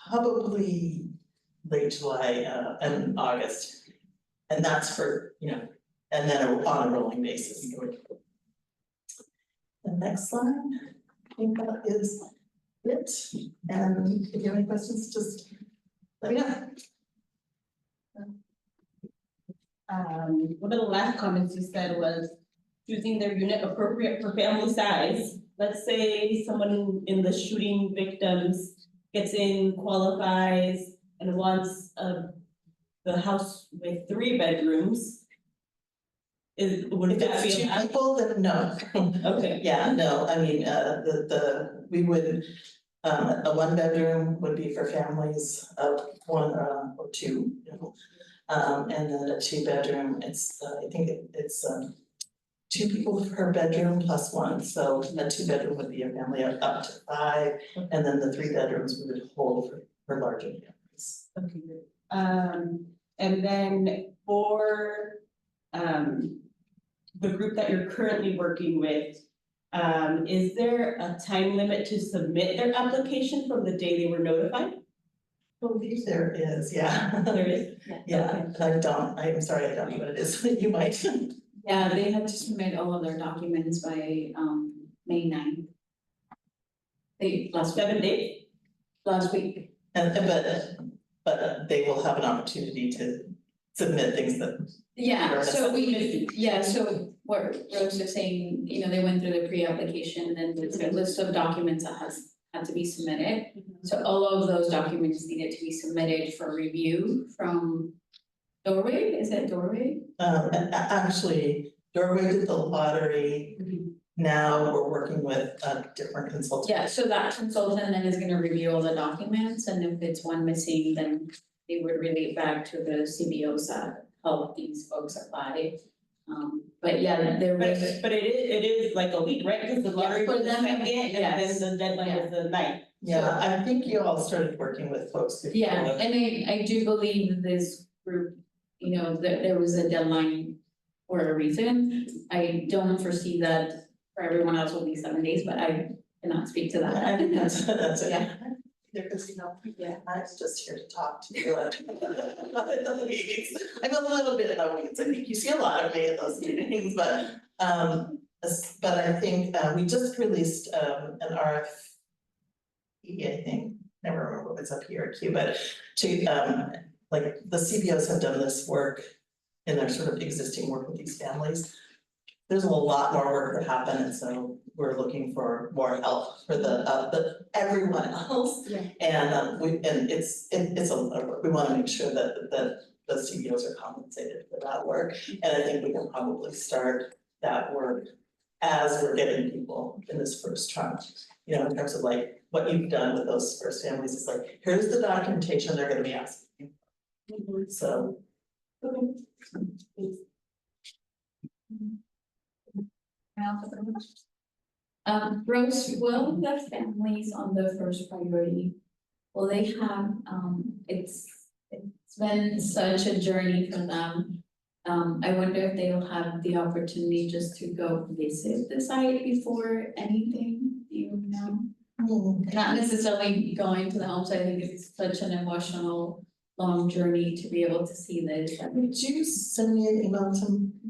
[SPEAKER 9] probably late July and August. And that's for, you know, and then on a rolling basis. The next slide, I think that is it. And if you have any questions, just let me know.
[SPEAKER 5] One of the last comments you said was choosing their unit appropriate for family size. Let's say someone in the shooting victims gets in, qualifies, and wants the house with 3 bedrooms. Would
[SPEAKER 9] If
[SPEAKER 5] that be
[SPEAKER 9] it's 2
[SPEAKER 5] allowed?
[SPEAKER 9] people, then no.
[SPEAKER 5] Okay.
[SPEAKER 9] Yeah, no, I mean, we would, a 1-bedroom would be for families of 1 or 2, you know. And then a 2-bedroom, it's, I think it's 2 people per bedroom plus 1, so a 2-bedroom would be a family of up to 5, and then the 3 bedrooms we would hold for larger families.
[SPEAKER 5] Okay, good. And then for the group that you're currently working with, is there a time limit to submit their application from the day they were notified?
[SPEAKER 9] I believe there is, yeah.
[SPEAKER 5] There is?
[SPEAKER 9] Yeah, I'm sorry, I don't know what it is, you might.
[SPEAKER 1] Yeah, they had to submit all of their documents by May 9th. Last
[SPEAKER 5] 7 days?
[SPEAKER 1] last week.
[SPEAKER 9] But they will have an opportunity to submit things that.
[SPEAKER 1] Yeah, so
[SPEAKER 9] Right.
[SPEAKER 1] so what Rose is saying, you know, they went through the pre-application and then there's a list of documents that had to be submitted. So all of those documents needed to be submitted for review from Doorway, is it Doorway?
[SPEAKER 9] Actually, Doorway did the lottery. Now we're working with a different consultant.
[SPEAKER 1] Yeah, so that consultant then is gonna review all the documents, and if it's one missing, then they would relate back to the CBOs that help these folks apply. But yeah, there was.
[SPEAKER 5] But it is like a week, right? Because the lottery
[SPEAKER 1] For
[SPEAKER 5] was the
[SPEAKER 1] them,
[SPEAKER 5] 2nd,
[SPEAKER 1] yes.
[SPEAKER 5] and then the deadline was the 9th.
[SPEAKER 9] Yeah, I think you all started working with folks before.
[SPEAKER 1] Yeah, and I do believe this group, you know, there was a deadline for a reason. I don't foresee that for everyone else will be 7 days, but I cannot speak to that.
[SPEAKER 9] I think that's it.
[SPEAKER 1] Yeah.
[SPEAKER 9] Because, you know,
[SPEAKER 1] Yeah.
[SPEAKER 9] I'm just here to talk to you. Not at the meetings. I'm a little bit in the weeds. I think you see a lot of me at those meetings, but I think we just released an RFP, I think, never remember if it's up here or Q, but to like the CBOs have done this work in their sort of existing work with these families. There's a lot more work to happen, and so we're looking for more help for the everyone else.
[SPEAKER 1] Yeah.
[SPEAKER 9] And we want to make sure that the CBOs are compensated for that work. And I think we can probably start that work as we're getting people in this first tranche. You know, in terms of like what you've done with those first families, is like, here's the documentation they're gonna be asking. So.
[SPEAKER 1] Rose, will the families on the first priority, will they have, it's been such a journey for them. I wonder if they'll have the opportunity just to go visit the site before anything, do you know? Not necessarily going to the home site, I think it's such an emotional, long journey to be able to see this.
[SPEAKER 9] Would you send me an email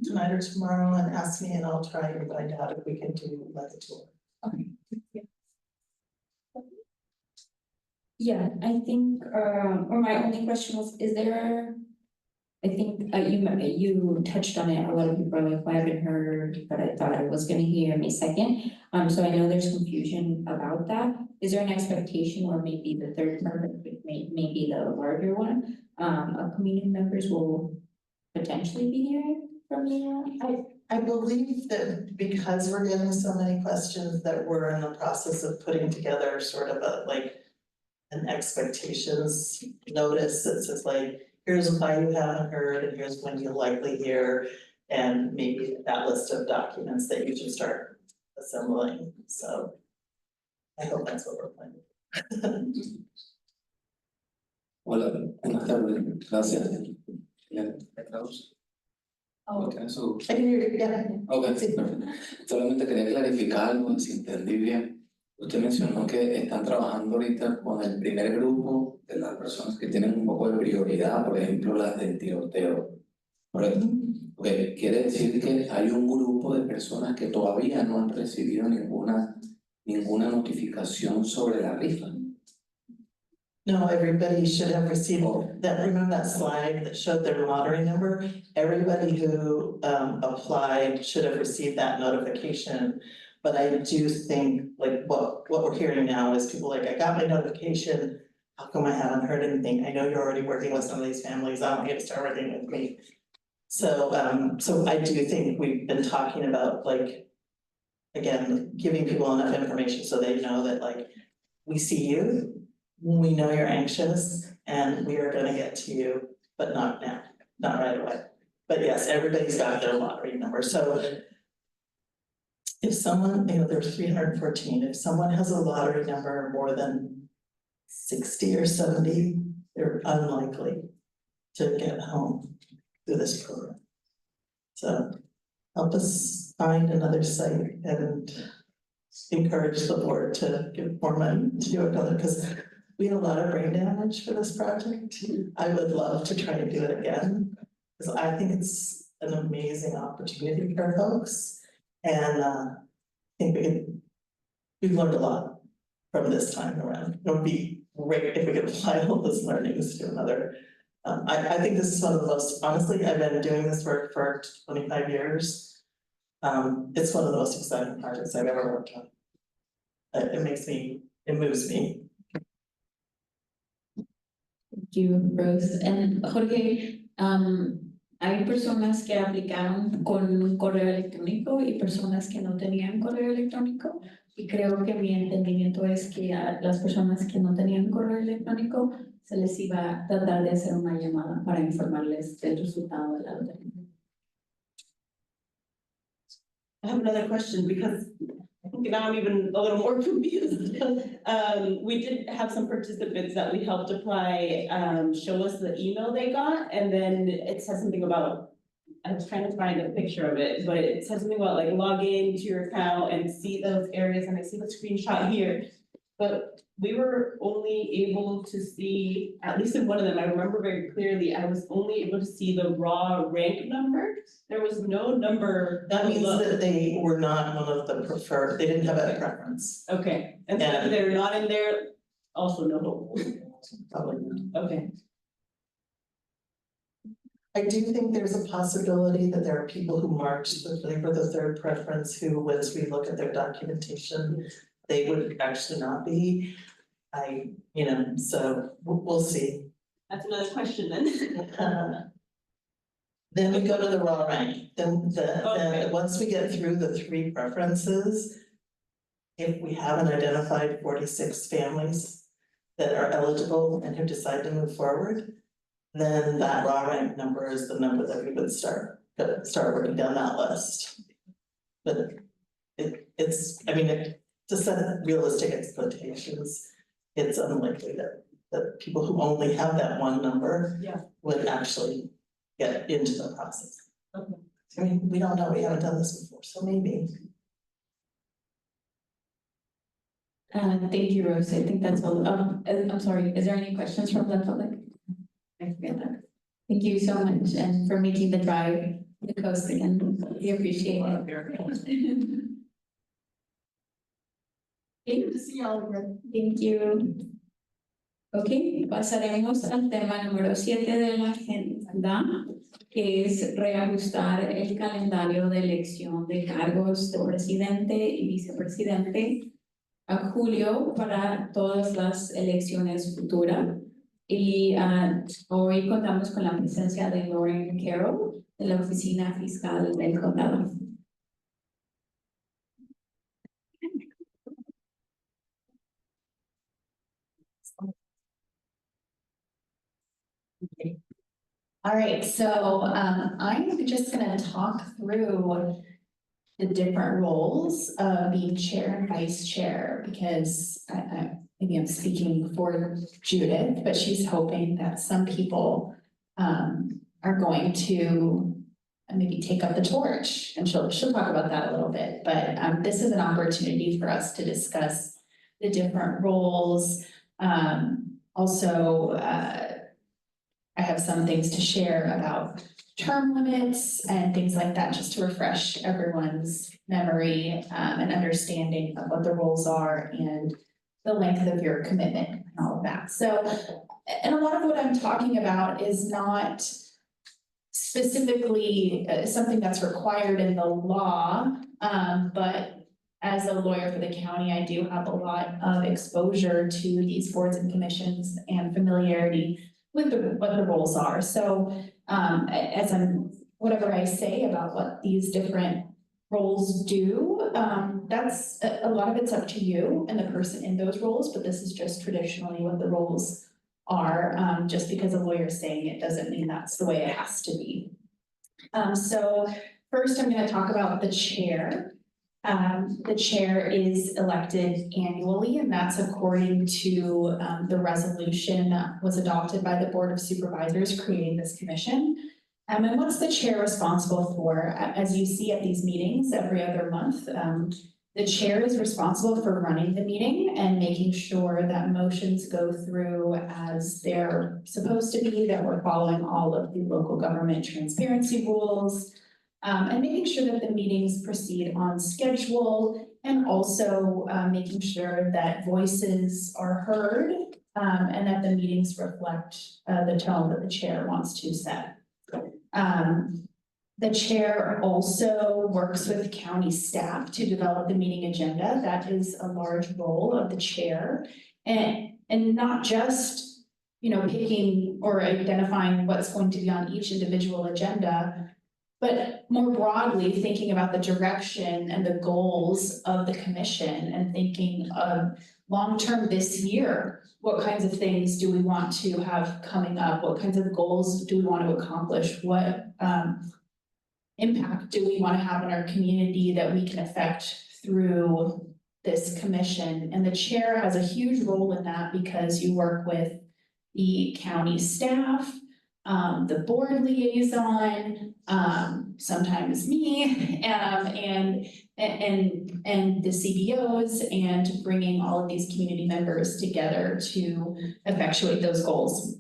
[SPEAKER 9] tonight or tomorrow and ask me, and I'll try and find out if we can do like a tour.
[SPEAKER 11] Yeah, I think, or my only question was, is there, I think, you touched on it, a lot of people are like, well, I haven't heard, but I thought I was gonna hear May 2nd. So I know there's confusion about that. Is there an expectation, or maybe the third part, maybe the larger one, of community members will potentially be hearing from you?
[SPEAKER 9] I believe that because we're getting so many questions that we're in the process of putting together sort of a like an expectations notice that says like, here's why you haven't heard and here's when you'll likely hear. And maybe that list of documents that you should start assembling, so I hope that's what we're planning.
[SPEAKER 2] Hola, buenas tardes, gracias. Bien,
[SPEAKER 9] Oh,
[SPEAKER 2] Ok, so-
[SPEAKER 9] I can hear you, yeah.
[SPEAKER 2] Ok, perfecto. Solamente quería clarificar algo, si entendí bien. Usted mencionó que están trabajando ahorita con el primer grupo de las personas que tienen un poco de prioridad, por ejemplo, las del tiroteo. ¿Correcto? Ok, quiere decir que hay un grupo de personas que todavía no han recibido ninguna notificación sobre la rifa.
[SPEAKER 9] No, everybody should have received that, remember that slide that showed their lottery number? Everybody who applied should have received that notification. But I do think, like, what we're hearing now is people like, I got my notification, how come I haven't heard anything? I know you're already working with some of these families, I want you to start working with me. So I do think we've been talking about, like, again, giving people enough information so they know that, like, we see you, we know you're anxious, and we are gonna get to you, but not now, not right away. But yes, everybody's got their lottery number, so if someone, there's 314, if someone has a lottery number more than 60 or 70, they're unlikely to get home through this program. So help us find another site and encourage the board to give more money to do another, because we had a lot of brain damage for this project. I would love to try to do it again, because I think it's an amazing opportunity for folks. And I think we've learned a lot from this time around. It would be great if we could apply all those learnings to another. I think this is one of the most, honestly, I've been doing this work for 25 years. It's one of the most exciting projects I've ever worked on. It moves me.
[SPEAKER 1] Thank you, Rose. And Jorge, hay personas que aplicaron con un correo electrónico y personas que no tenían correo electrónico. Y creo que mi entendimiento es que a las personas que no tenían correo electrónico se les iba a tratar de hacer una llamada para informarles del resultado de la lotería.
[SPEAKER 5] I have another question because I think now I'm even a little more confused. We did have some participants that we helped apply, show us the email they got, and then it says something about, I was trying to find a picture of it, but it says something about like log in to your account and see those areas, and I see the screenshot here. But we were only able to see, at least in one of them, I remember very clearly, I was only able to see the raw rank number. There was no number.
[SPEAKER 9] That means that they were not one of the preferred, they didn't have a preference.
[SPEAKER 5] Okay, and so
[SPEAKER 9] And-
[SPEAKER 5] they're not in there, also no hope.
[SPEAKER 9] Probably not.
[SPEAKER 5] Okay,
[SPEAKER 9] I do think there's a possibility that there are people who marked that they were the third preference who, once we look at their documentation, they would actually not be. So we'll see.
[SPEAKER 5] that's another question then.
[SPEAKER 9] Then we go to the raw rank, then
[SPEAKER 5] Okay.
[SPEAKER 9] once we get through the three preferences, if we haven't identified 46 families that are eligible and who decide to move forward, then that raw rank number is the number that we would start working down that list. But to set realistic expectations, it's unlikely that people who only have that one number would actually get into the process.
[SPEAKER 5] Okay.
[SPEAKER 9] We don't know, we haven't done this before, so maybe.
[SPEAKER 1] Thank you, Rose. I think that's all. I'm sorry, is there any questions from the public? I forget that. Thank you so much and for making the drive the coast again. We appreciate it.
[SPEAKER 9] Good to see y'all again.
[SPEAKER 1] Thank you. Ok, pasaremos al tema número 7 de la agenda, que es reajustar el calendario de elección de cargos de presidente y vicepresidente a julio para todas las elecciones futuras. Y hoy contamos con la presencia de Lauren Carroll de la Oficina Fiscal del Condado.
[SPEAKER 6] All right, so I'm just gonna talk through the different roles of being chair and vice chair, because maybe I'm speaking for Judith, but she's hoping that some people are going to maybe take up the torch, and she'll talk about that a little bit. But this is an opportunity for us to discuss the different roles. Also, I have some things to share about term limits and things like that, just to refresh everyone's memory and understanding of what the roles are and the length of your commitment and all of that. So, and a lot of what I'm talking about is not specifically something that's required in the law, but as a lawyer for the county, I do have a lot of exposure to these boards and commissions and familiarity with what the roles are. So whatever I say about what these different roles do, that's a lot of it's up to you and the person in those roles, but this is just traditionally what the roles are. Just because a lawyer's saying it doesn't mean that's the way it has to be. So first I'm going to talk about the chair. The chair is elected annually, and that's according to the resolution that was adopted by the Board of Supervisors creating this commission. And what's the chair responsible for? As you see at these meetings every other month, the chair is responsible for running the meeting and making sure that motions go through as they're supposed to be, that we're following all of the local government transparency rules, and making sure that the meetings proceed on schedule, and also making sure that voices are heard and that the meetings reflect the tone that the chair wants to set. The chair also works with county staff to develop the meeting agenda. That is a large role of the chair, and not just, picking or identifying what's going to be on each individual agenda, but more broadly thinking about the direction and the goals of the commission, and thinking of long-term this year. What kinds of things do we want to have coming up? What kinds of goals do we want to accomplish? What impact do we want to have in our community that we can affect through this commission? And the chair has a huge role in that, because you work with the county staff, the board liaison, sometimes me, and the CBOs, and bringing all of these community members together to effectuate those goals.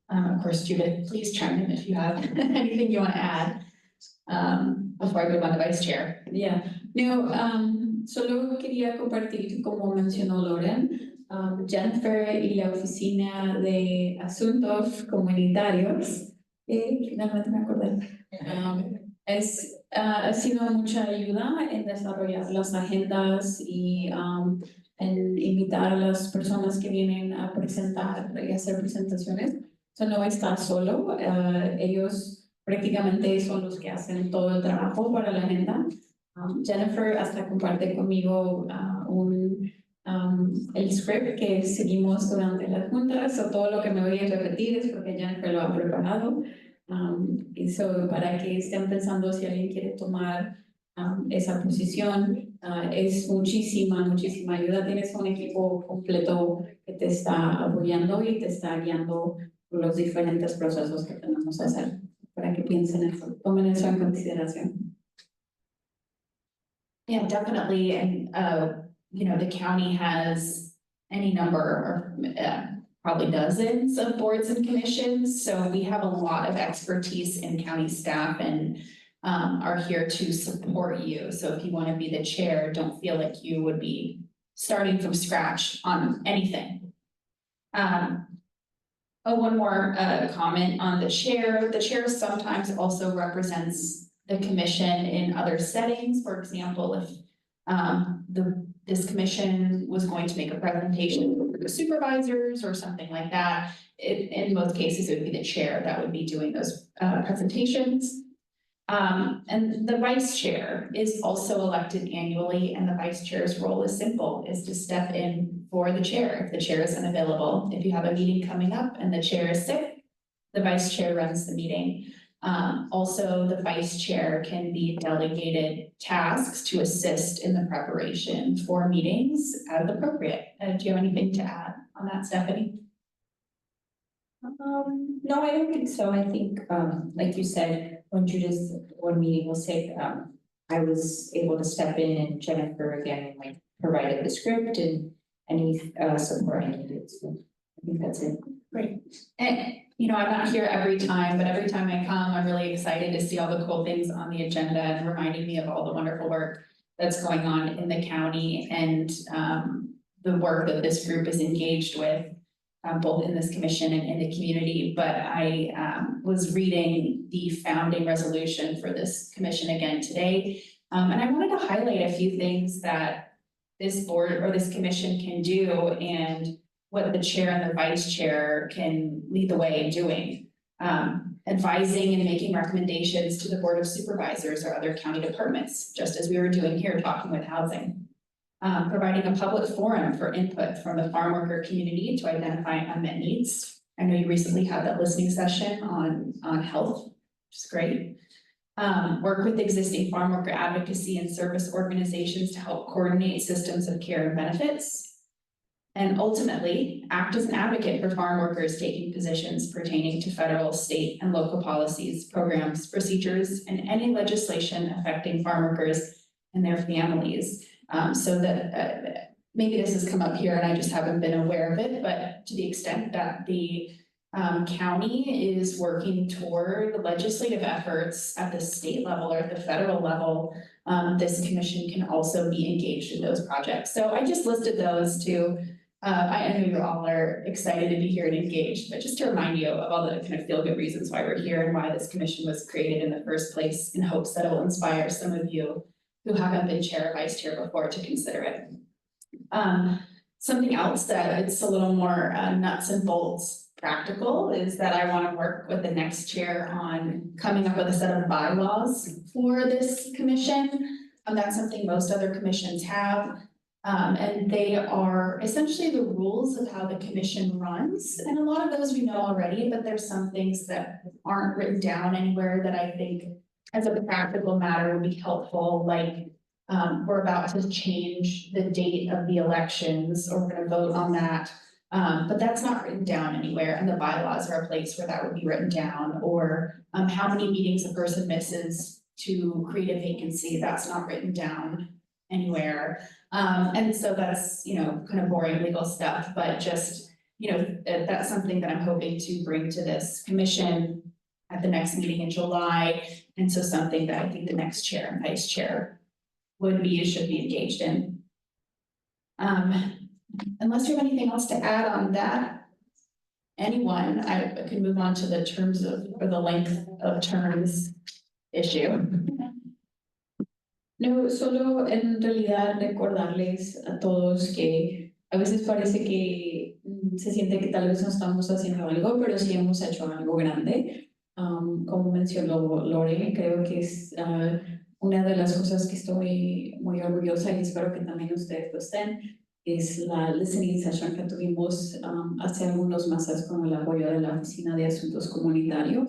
[SPEAKER 6] Of course, Judith, please chime in if you have anything you want to add before I move on to vice chair.
[SPEAKER 1] Yeah, no, solo quería compartir, como mencionó Lauren, Jennifer y la Oficina de Asuntos Comunitarios, finalmente me acordé, ha sido mucha ayuda en desarrollar las agendas y en invitar a las personas que vienen a presentar y hacer presentaciones. So no está solo, ellos prácticamente son los que hacen todo el trabajo para la agenda. Jennifer hasta comparte conmigo el script que seguimos durante las juntas, o todo lo que me voy a repetir es porque Jennifer lo ha preparado. Y para que estén pensando si alguien quiere tomar esa posición, es muchísima ayuda. Tienes un equipo completo que te está apoyando y te está guiando por los diferentes procesos que tenemos que hacer, para que piensen eso, tomen eso en consideración.
[SPEAKER 6] Yeah, definitely. And, the county has any number, or probably dozens of boards and commissions. So we have a lot of expertise in county staff and are here to support you. So if you want to be the chair, don't feel like you would be starting from scratch on anything. One more comment on the chair. The chair sometimes also represents the commission in other settings. For example, if this commission was going to make a presentation for the supervisors or something like that, in most cases, it would be the chair that would be doing those presentations. And the vice chair is also elected annually, and the vice chair's role is simple, is to step in for the chair if the chair is unavailable. If you have a meeting coming up and the chair is sick, the vice chair runs the meeting. Also, the vice chair can be delegated tasks to assist in the preparation for meetings as appropriate. Do you have anything to add on that, Stephanie?
[SPEAKER 11] No, I don't think so. I think, like you said, when Judith's one meeting was sick, I was able to step in, and Jennifer again, like, provided the script and any support I needed. So I think that's it.
[SPEAKER 6] Great. And, you know, I'm not here every time, but every time I come, I'm really excited to see all the cool things on the agenda and reminding me of all the wonderful work that's going on in the county and the work that this group is engaged with, both in this commission and in the community. But I was reading the founding resolution for this commission again today. And I wanted to highlight a few things that this board or this commission can do and what the chair and the vice chair can lead the way in doing. Advising and making recommendations to the board of supervisors or other county departments, just as we were doing here, talking with housing. Providing a public forum for input from the farm worker community to identify unmet needs. I know you recently had that listening session on health, which is great. Work with existing farm worker advocacy and service organizations to help coordinate systems of care and benefits. And ultimately, act as an advocate for farm workers taking positions pertaining to federal, state, and local policies, programs, procedures, and any legislation affecting farm workers and their families. So that maybe this has come up here and I just haven't been aware of it, but to the extent that the county is working toward legislative efforts at the state level or at the federal level, this commission can also be engaged in those projects. So I just listed those two. I know you all are excited to be here and engaged, but just to remind you of all the kind of feel-good reasons why we're here and why this commission was created in the first place, in hopes that it will inspire some of you who haven't been chair or vice chair before to consider it. Something else that it's a little more nuts and bolts practical is that I want to work with the next chair on coming up with a set of bylaws for this commission. That's something most other commissions have. And they are essentially the rules of how the commission runs. And a lot of those we know already, but there's some things that aren't written down anywhere that I think as a practical matter would be helpful, like we're about to change the date of the elections, or we're going to vote on that. But that's not written down anywhere, and the bylaws are a place where that would be written down, or how many meetings a person misses to create a vacancy, that's not written down anywhere. And so that's, you know, kind of boring legal stuff, but just, you know, that's something that I'm hoping to bring to this commission at the next meeting in July. And so something that I think the next chair and vice chair should be engaged in. Unless you have anything else to add on that, anyone, I can move on to the terms of, or the length of terms issue.
[SPEAKER 1] No, solo en realidad recordarles a todos que a veces parece que se siente que tal vez no estamos haciendo algo, pero sí hemos hecho algo grande. Como mencionó Lore, creo que es una de las cosas que estoy muy orgullosa y espero que también ustedes lo estén, es la listening session que tuvimos hace algunos meses con el apoyo de la Oficina de Asuntos Comunitarios.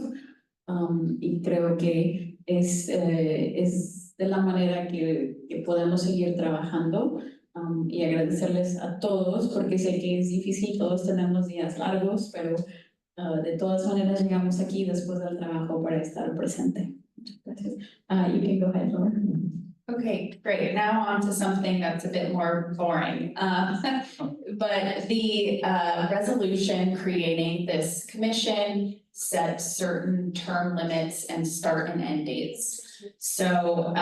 [SPEAKER 1] Y creo que es de la manera que podemos seguir trabajando, y agradecerles a todos, porque sé que es difícil, todos tenemos días largos, pero de todas maneras llegamos aquí después del trabajo para estar presente. Muchas gracias. You can go ahead, Laura.
[SPEAKER 6] Okay, great. Now on to something that's a bit more boring. But the resolution creating this commission set certain term limits and start and end dates. So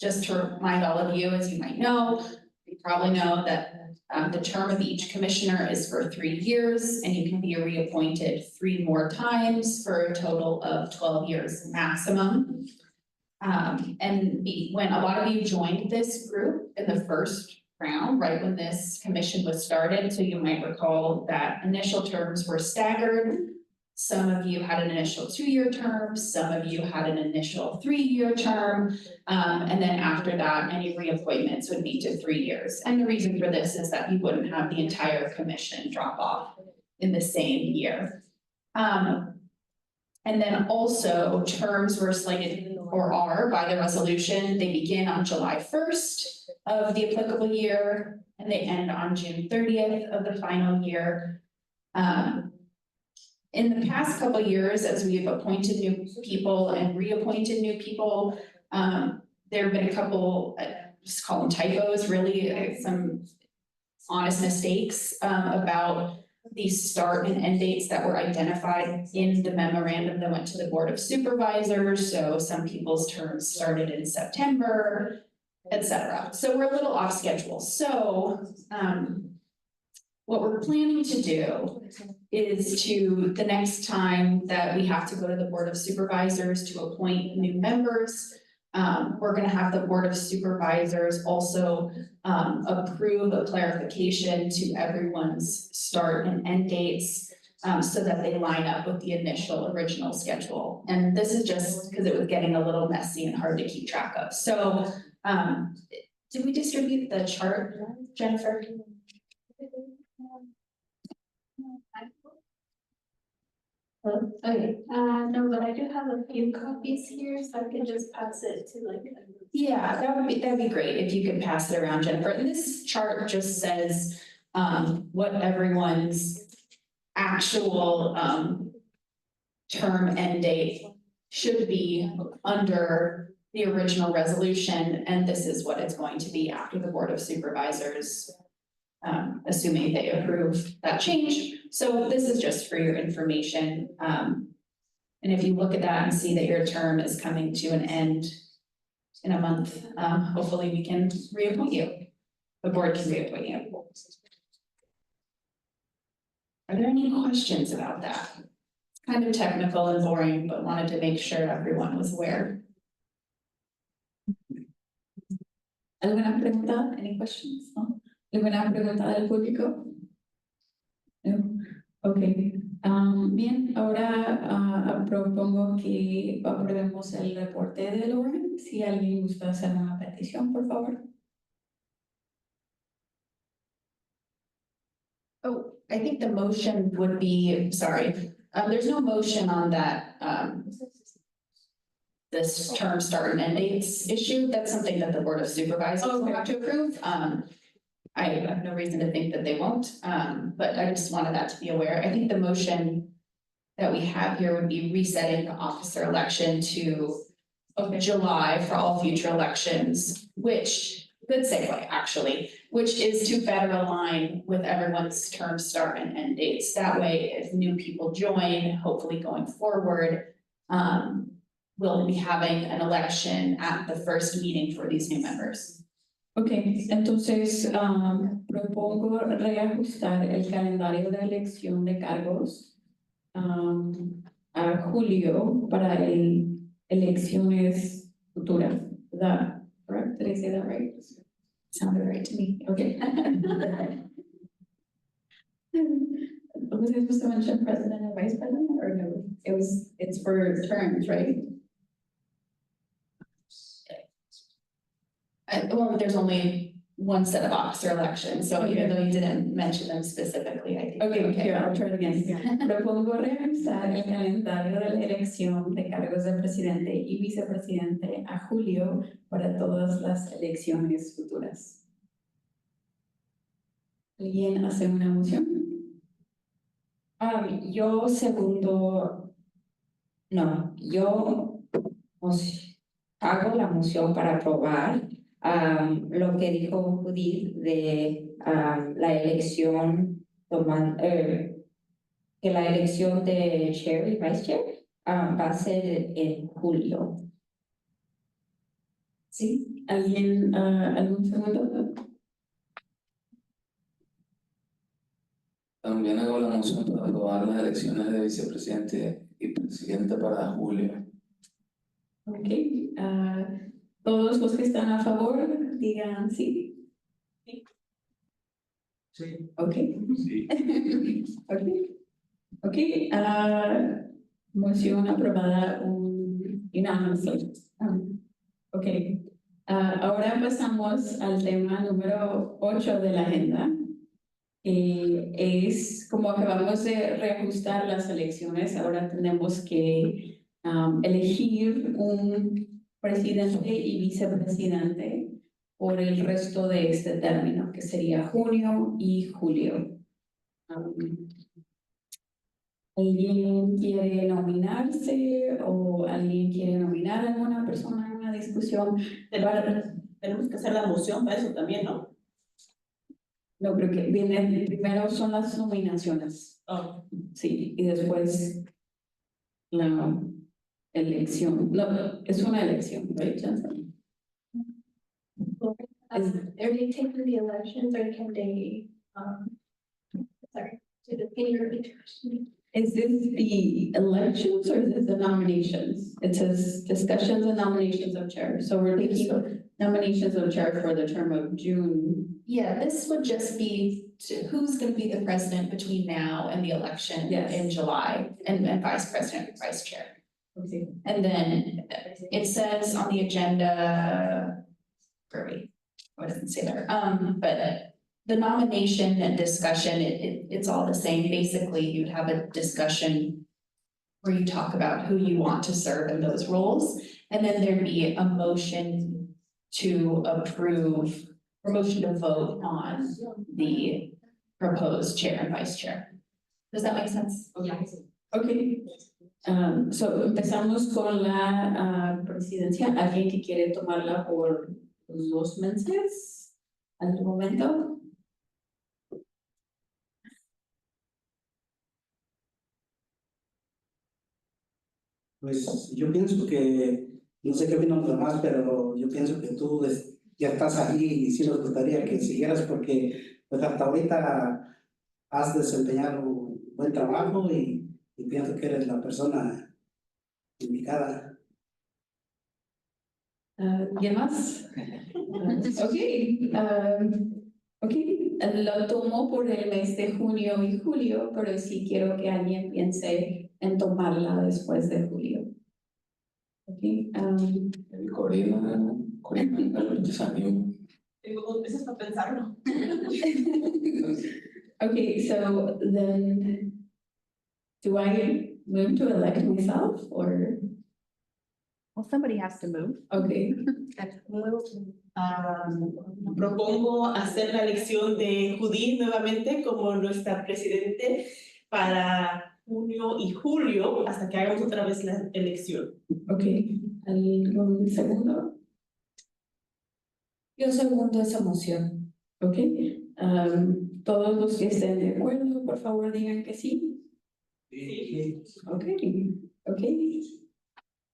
[SPEAKER 6] just to remind all of you, as you might know, you probably know that the term of each commissioner is for 3 years, and you can be reappointed 3 more times for a total of 12 years maximum. When a lot of you joined this group in the first round, right when this commission was started, so you might recall that initial terms were staggered. Some of you had an initial 2-year term, some of you had an initial 3-year term, and then after that, any reappointments would be to 3 years. And the reason for this is that you wouldn't have the entire commission drop off in the same year. And then also terms were slated or are by the resolution, they begin on July 1st of the applicable year and they end on June 30th of the final year. In the past couple of years, as we've appointed new people and reappointed new people, there have been a couple, just call them typos, really, some honest mistakes about the start and end dates that were identified in the memorandum that went to the Board of Supervisors. So some people's terms started in September, etc. So we're a little off schedule. So what we're planning to do is the next time that we have to go to the Board of Supervisors to appoint new members, we're going to have the Board of Supervisors also approve a clarification to everyone's start and end dates so that they line up with the initial original schedule. And this is just because it was getting a little messy and hard to keep track of. So did we distribute the chart, Jennifer?
[SPEAKER 3] Okay, no, but I do have a few copies here, so I can just pass it to like.
[SPEAKER 6] Yeah, that'd be great if you could pass it around, Jennifer. And this chart just says what everyone's actual term end date should be under the original resolution, and this is what it's going to be after the Board of Supervisors, assuming they approve that change. So this is just for your information. And if you look at that and see that your term is coming to an end in a month, hopefully we can reappoint you. The board can reappoint you. Are there any questions about that? It's kind of technical and boring, but wanted to make sure everyone was aware. ¿Alguna pregunta? Any questions? No? ¿Alguna pregunta del público? No. Okay. Bien, ahora propongo que aprobemos el reporte de Lauren. Si alguien gusta hacer una petición, por favor. Oh, I think the motion would be, sorry, there's no motion on that, this term start and end dates issue. That's something that the Board of Supervisors will have to approve. I have no reason to think that they won't, but I just wanted that to be aware. I think the motion that we have here would be resetting the officer election to July for all future elections, which, good segue actually, which is to better align with everyone's term start and end dates. That way, if new people join, hopefully going forward, we'll be having an election at the first meeting for these new members.
[SPEAKER 1] Ok, entonces propongo reajustar el calendario de elección de cargos a julio para elecciones futuras. Is that correct? Did I say that right?
[SPEAKER 6] Sounded right to me.
[SPEAKER 1] Okay. Was I supposed to mention president and vice president or no? It's for terms, right?
[SPEAKER 6] Well, there's only one set of officer elections, so even though you didn't mention them specifically, I think.
[SPEAKER 1] Okay, here, I'll try it again. Propongo revisar el calendario de la elección de cargos de presidente y vicepresidente a julio para todas las elecciones futuras. ¿Alguien hace una moción?
[SPEAKER 11] Yo hago la moción para aprobar lo que dijo Judith de la elección, que la elección de chair y vice chair va a ser en julio.
[SPEAKER 1] ¿Sí? ¿Alguien, algún segundo?
[SPEAKER 2] También hago la moción para aprobar las elecciones de vicepresidente y presidente para julio.
[SPEAKER 1] Ok. Todos los que están a favor, digan sí.
[SPEAKER 7] Sí.
[SPEAKER 1] Ok.
[SPEAKER 10] Sí.
[SPEAKER 1] Ok. Ok. Moción aprobada unanimously. Ok. Ahora pasamos al tema número 8 de la agenda. Es como acabamos de reajustar las elecciones, ahora tenemos que elegir un presidente y vicepresidente por el resto de este término, que sería junio y julio. ¿Alguien quiere nominarse o alguien quiere nominar a alguna persona en una discusión?
[SPEAKER 5] Tenemos que hacer la moción para eso también, ¿no?
[SPEAKER 1] No, creo que viene primero son las nominaciones.
[SPEAKER 5] Oh.
[SPEAKER 1] Sí, y después la elección. No, es una elección, right, Jensen?
[SPEAKER 3] Are they taking the elections or can they, sorry, can you repeat the question?
[SPEAKER 1] Is this the elections or is this the nominations? It says discussions and nominations of chair. So we're taking nominations of chair for the term of June.
[SPEAKER 6] Yeah, this would just be who's going to be the president between now and the election
[SPEAKER 1] Yes.
[SPEAKER 6] in July, and vice president, vice chair.
[SPEAKER 1] Okay.
[SPEAKER 6] And then it says on the agenda, what does it say there? But the nomination and discussion, it's all the same. Basically, you'd have a discussion where you talk about who you want to serve in those roles. And then there'd be a motion to approve, or motion to vote on the proposed chair and vice chair. Does that make sense?
[SPEAKER 1] Okay. So empezamos con la presidencia. ¿Alguien que quiere tomarla por los 2 meses al momento?
[SPEAKER 12] Pues yo pienso que, no sé qué opinan los demás, pero yo pienso que tú ya estás ahí y sí nos gustaría que siguieras porque pues hasta ahorita has desempeñado un buen trabajo y pienso que eres la persona indicada.
[SPEAKER 1] ¿Quién más? Ok, lo tomo por el mes de junio y julio, pero sí quiero que alguien piense en tomarla después de julio. Ok,
[SPEAKER 2] Corina, el desánimo.
[SPEAKER 5] Tengo 2 meses para pensarlo.
[SPEAKER 1] Okay, so then do I move to elect myself or?
[SPEAKER 13] Well, somebody has to move.
[SPEAKER 1] Okay.
[SPEAKER 5] Propongo hacer la elección de Judith nuevamente como nuestra presidente para junio y julio hasta que hagamos otra vez la elección.
[SPEAKER 1] Okay, ¿algún segundo?
[SPEAKER 11] Yo segundo esa moción.
[SPEAKER 1] Okay, todos los que estén de acuerdo, por favor digan que sí.
[SPEAKER 5] Sí.
[SPEAKER 1] Okay, okay.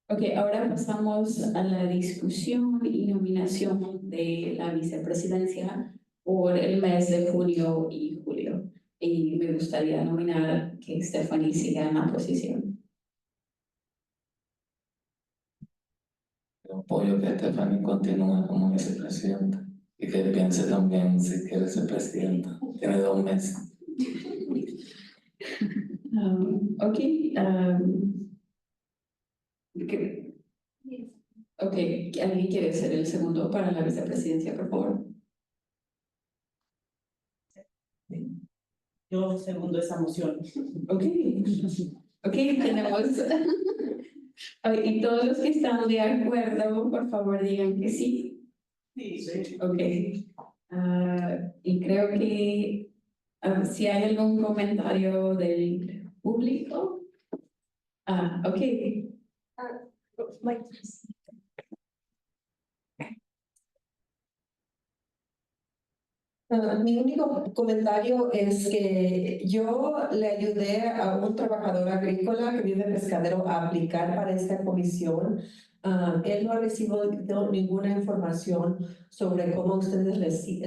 [SPEAKER 1] Okay, ahora pasamos a la discusión y nominación de la vicepresidencia por el mes de junio y julio. Y me gustaría nominar que Stephanie siga en la posición.
[SPEAKER 2] Yo apoyo que Stephanie continúe como vicepresidenta y que piense también si quiere ser presidenta. Tiene 2 meses.
[SPEAKER 1] Okay, okay, ¿alguien quiere ser el segundo para la vicepresidencia, por favor?
[SPEAKER 5] Yo segundo esa moción.
[SPEAKER 1] Okay, okay, tenemos. Y todos los que están de acuerdo, por favor, digan que sí.
[SPEAKER 5] Sí.
[SPEAKER 1] Okay. Y creo que si hay algún comentario del público. Okay.
[SPEAKER 4] Mi único comentario es que yo le ayudé a un trabajador agrícola que vive en Pescadero a aplicar para esta comisión. Él no ha recibido ninguna información sobre cómo ustedes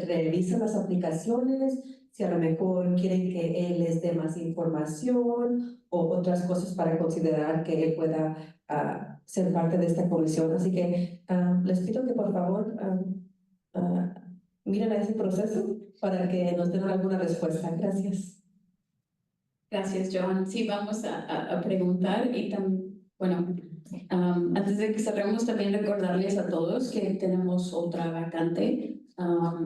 [SPEAKER 4] revisan las aplicaciones, si a lo mejor quieren que él les dé más información o otras cosas para considerar que él pueda ser parte de esta comisión. Así que les pido que por favor miren a ese proceso para que nos den alguna respuesta. Gracias.
[SPEAKER 1] Gracias, Joan. Sí, vamos a preguntar y también, bueno, antes de que cerremos, también recordarles a todos que tenemos otra vacante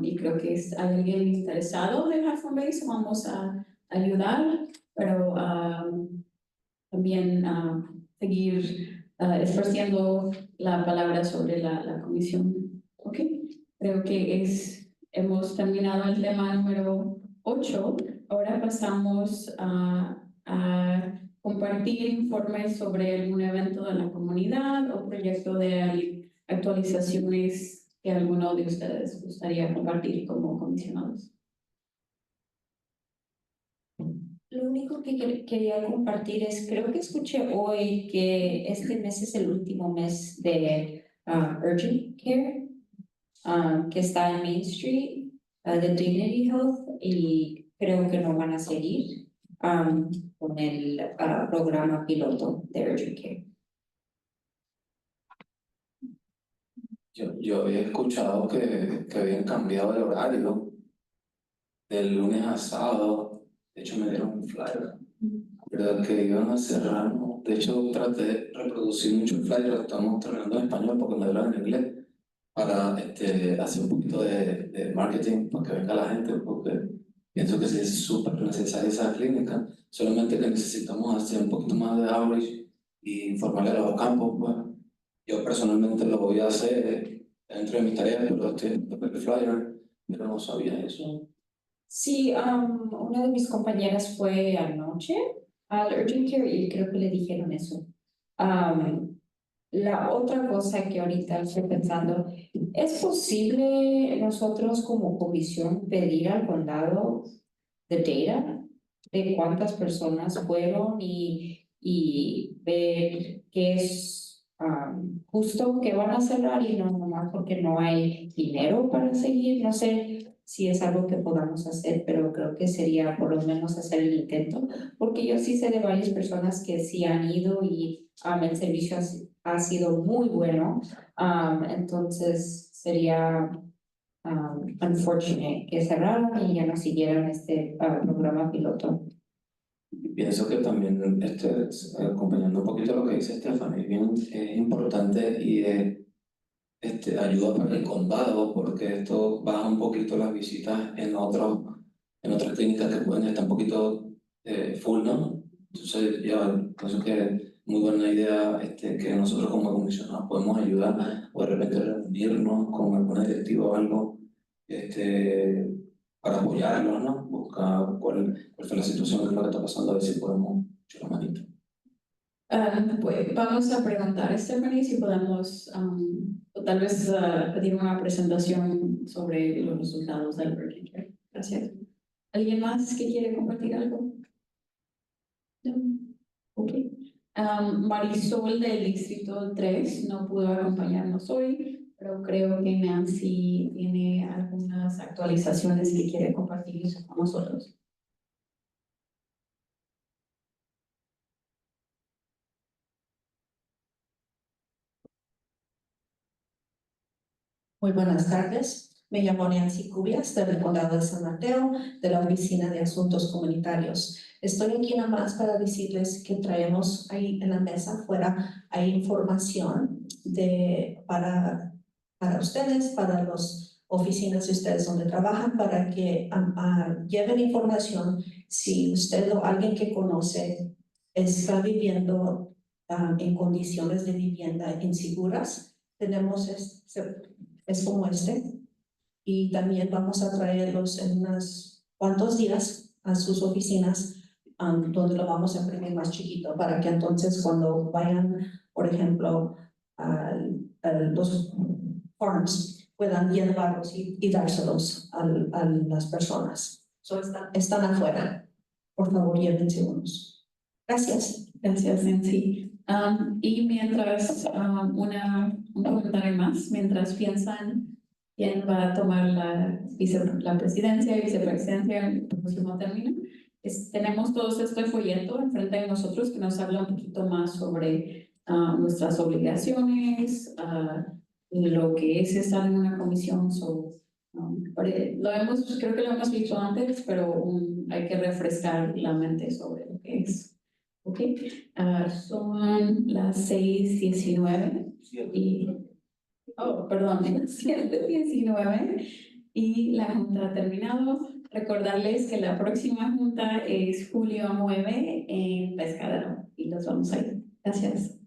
[SPEAKER 1] y creo que hay alguien interesado de Farmworker, vamos a ayudar, pero también seguir esparciendo la palabra sobre la comisión. ¿Ok? Creo que hemos terminado el tema número 8. Ahora pasamos a compartir informes sobre algún evento de la comunidad o proyecto de actualizaciones que alguno de ustedes gustaría compartir como comisionados.
[SPEAKER 11] Lo único que quería compartir es, creo que escuché hoy que este mes es el último mes de Urgent Care, que está en Main Street, de Dignity Health, y creo que no van a seguir con el programa piloto de Urgent Care.
[SPEAKER 2] Yo había escuchado que habían cambiado el horario del lunes a sábado. De hecho, me dieron un flyer, ¿verdad? Que iban a cerrar, ¿no? De hecho, traté de reproducir mucho el flyer, lo estamos terminando en español porque me dieron en inglés, para hacer un poquito de marketing para que venga la gente, porque pienso que sí es súper necesaria esa clínica, solamente que necesitamos hacer un poquito más de outreach y informarle a los campos. Bueno, yo personalmente lo voy a hacer dentro de mis tareas, pero el flyer, pero no sabía eso.
[SPEAKER 11] Sí, una de mis compañeras fue anoche al Urgent Care y creo que le dijeron eso. La otra cosa que ahorita estoy pensando, ¿es posible nosotros como comisión pedir al condado de data de cuántas personas fueron y ver qué es justo que van a cerrar y no nomás porque no hay dinero para seguir? No sé si es algo que podamos hacer, pero creo que sería por lo menos hacer el intento, porque yo sí sé de varias personas que sí han ido y el servicio ha sido muy bueno. Entonces sería unfortunate que cerraran y ya no siguieran este programa piloto.
[SPEAKER 2] Pienso que también, acompañando un poquito lo que dice Stephanie, bien importante y ayuda para el condado, porque esto baja un poquito las visitas en otras clínicas que pueden estar un poquito full, ¿no? Entonces, ya pienso que es muy buena idea que nosotros como comisionados podemos ayudar o de repente reunirnos con alguna directiva o algo para apoyarlos, ¿no? Buscar cuál fue la situación, qué es lo que está pasando, a ver si podemos echar una manito.
[SPEAKER 1] Pues vamos a preguntar a Stephanie si podemos, o tal vez pedir una presentación sobre los resultados del Urgent Care. Gracias. ¿Alguien más que quiere compartir algo? No. Ok. Marisol del Distrito 3 no pudo acompañarnos hoy, pero creo que Nancy tiene algunas actualizaciones que quiere compartir con nosotros.
[SPEAKER 14] Muy buenas tardes. Me llamo Nancy Cubias del Condado de San Mateo, de la Oficina de Asuntos Comunitarios. Estoy aquí nada más para decirles que traemos ahí en la mesa afuera, hay información para ustedes, para las oficinas de ustedes donde trabajan, para que lleven información si usted o alguien que conoce está viviendo en condiciones de vivienda inseguras. Tenemos es como y también vamos a traerlos en unos cuantos días a sus oficinas donde lo vamos a imprimir más chiquito para que entonces cuando vayan, por ejemplo, a los farms, puedan llevarlos y dárselos a las personas. So, están afuera. Por favor, llévense unos. Gracias.
[SPEAKER 1] Gracias, Nancy. Y mientras, un comentario más, mientras piensan quién va a tomar la presidencia y vicepresidencia en el próximo término, tenemos todo este folleto enfrente de nosotros que nos habla un poquito más sobre nuestras obligaciones, lo que es estar en una comisión. Creo que lo hemos visto antes, pero hay que refrescar la mente sobre lo que es. ¿Ok? Son las 6:19 y... Oh, perdón, 7:19 y la junta ha terminado. Recordarles que la próxima junta es julio 9 en Pescadero y los vamos a ir. Gracias.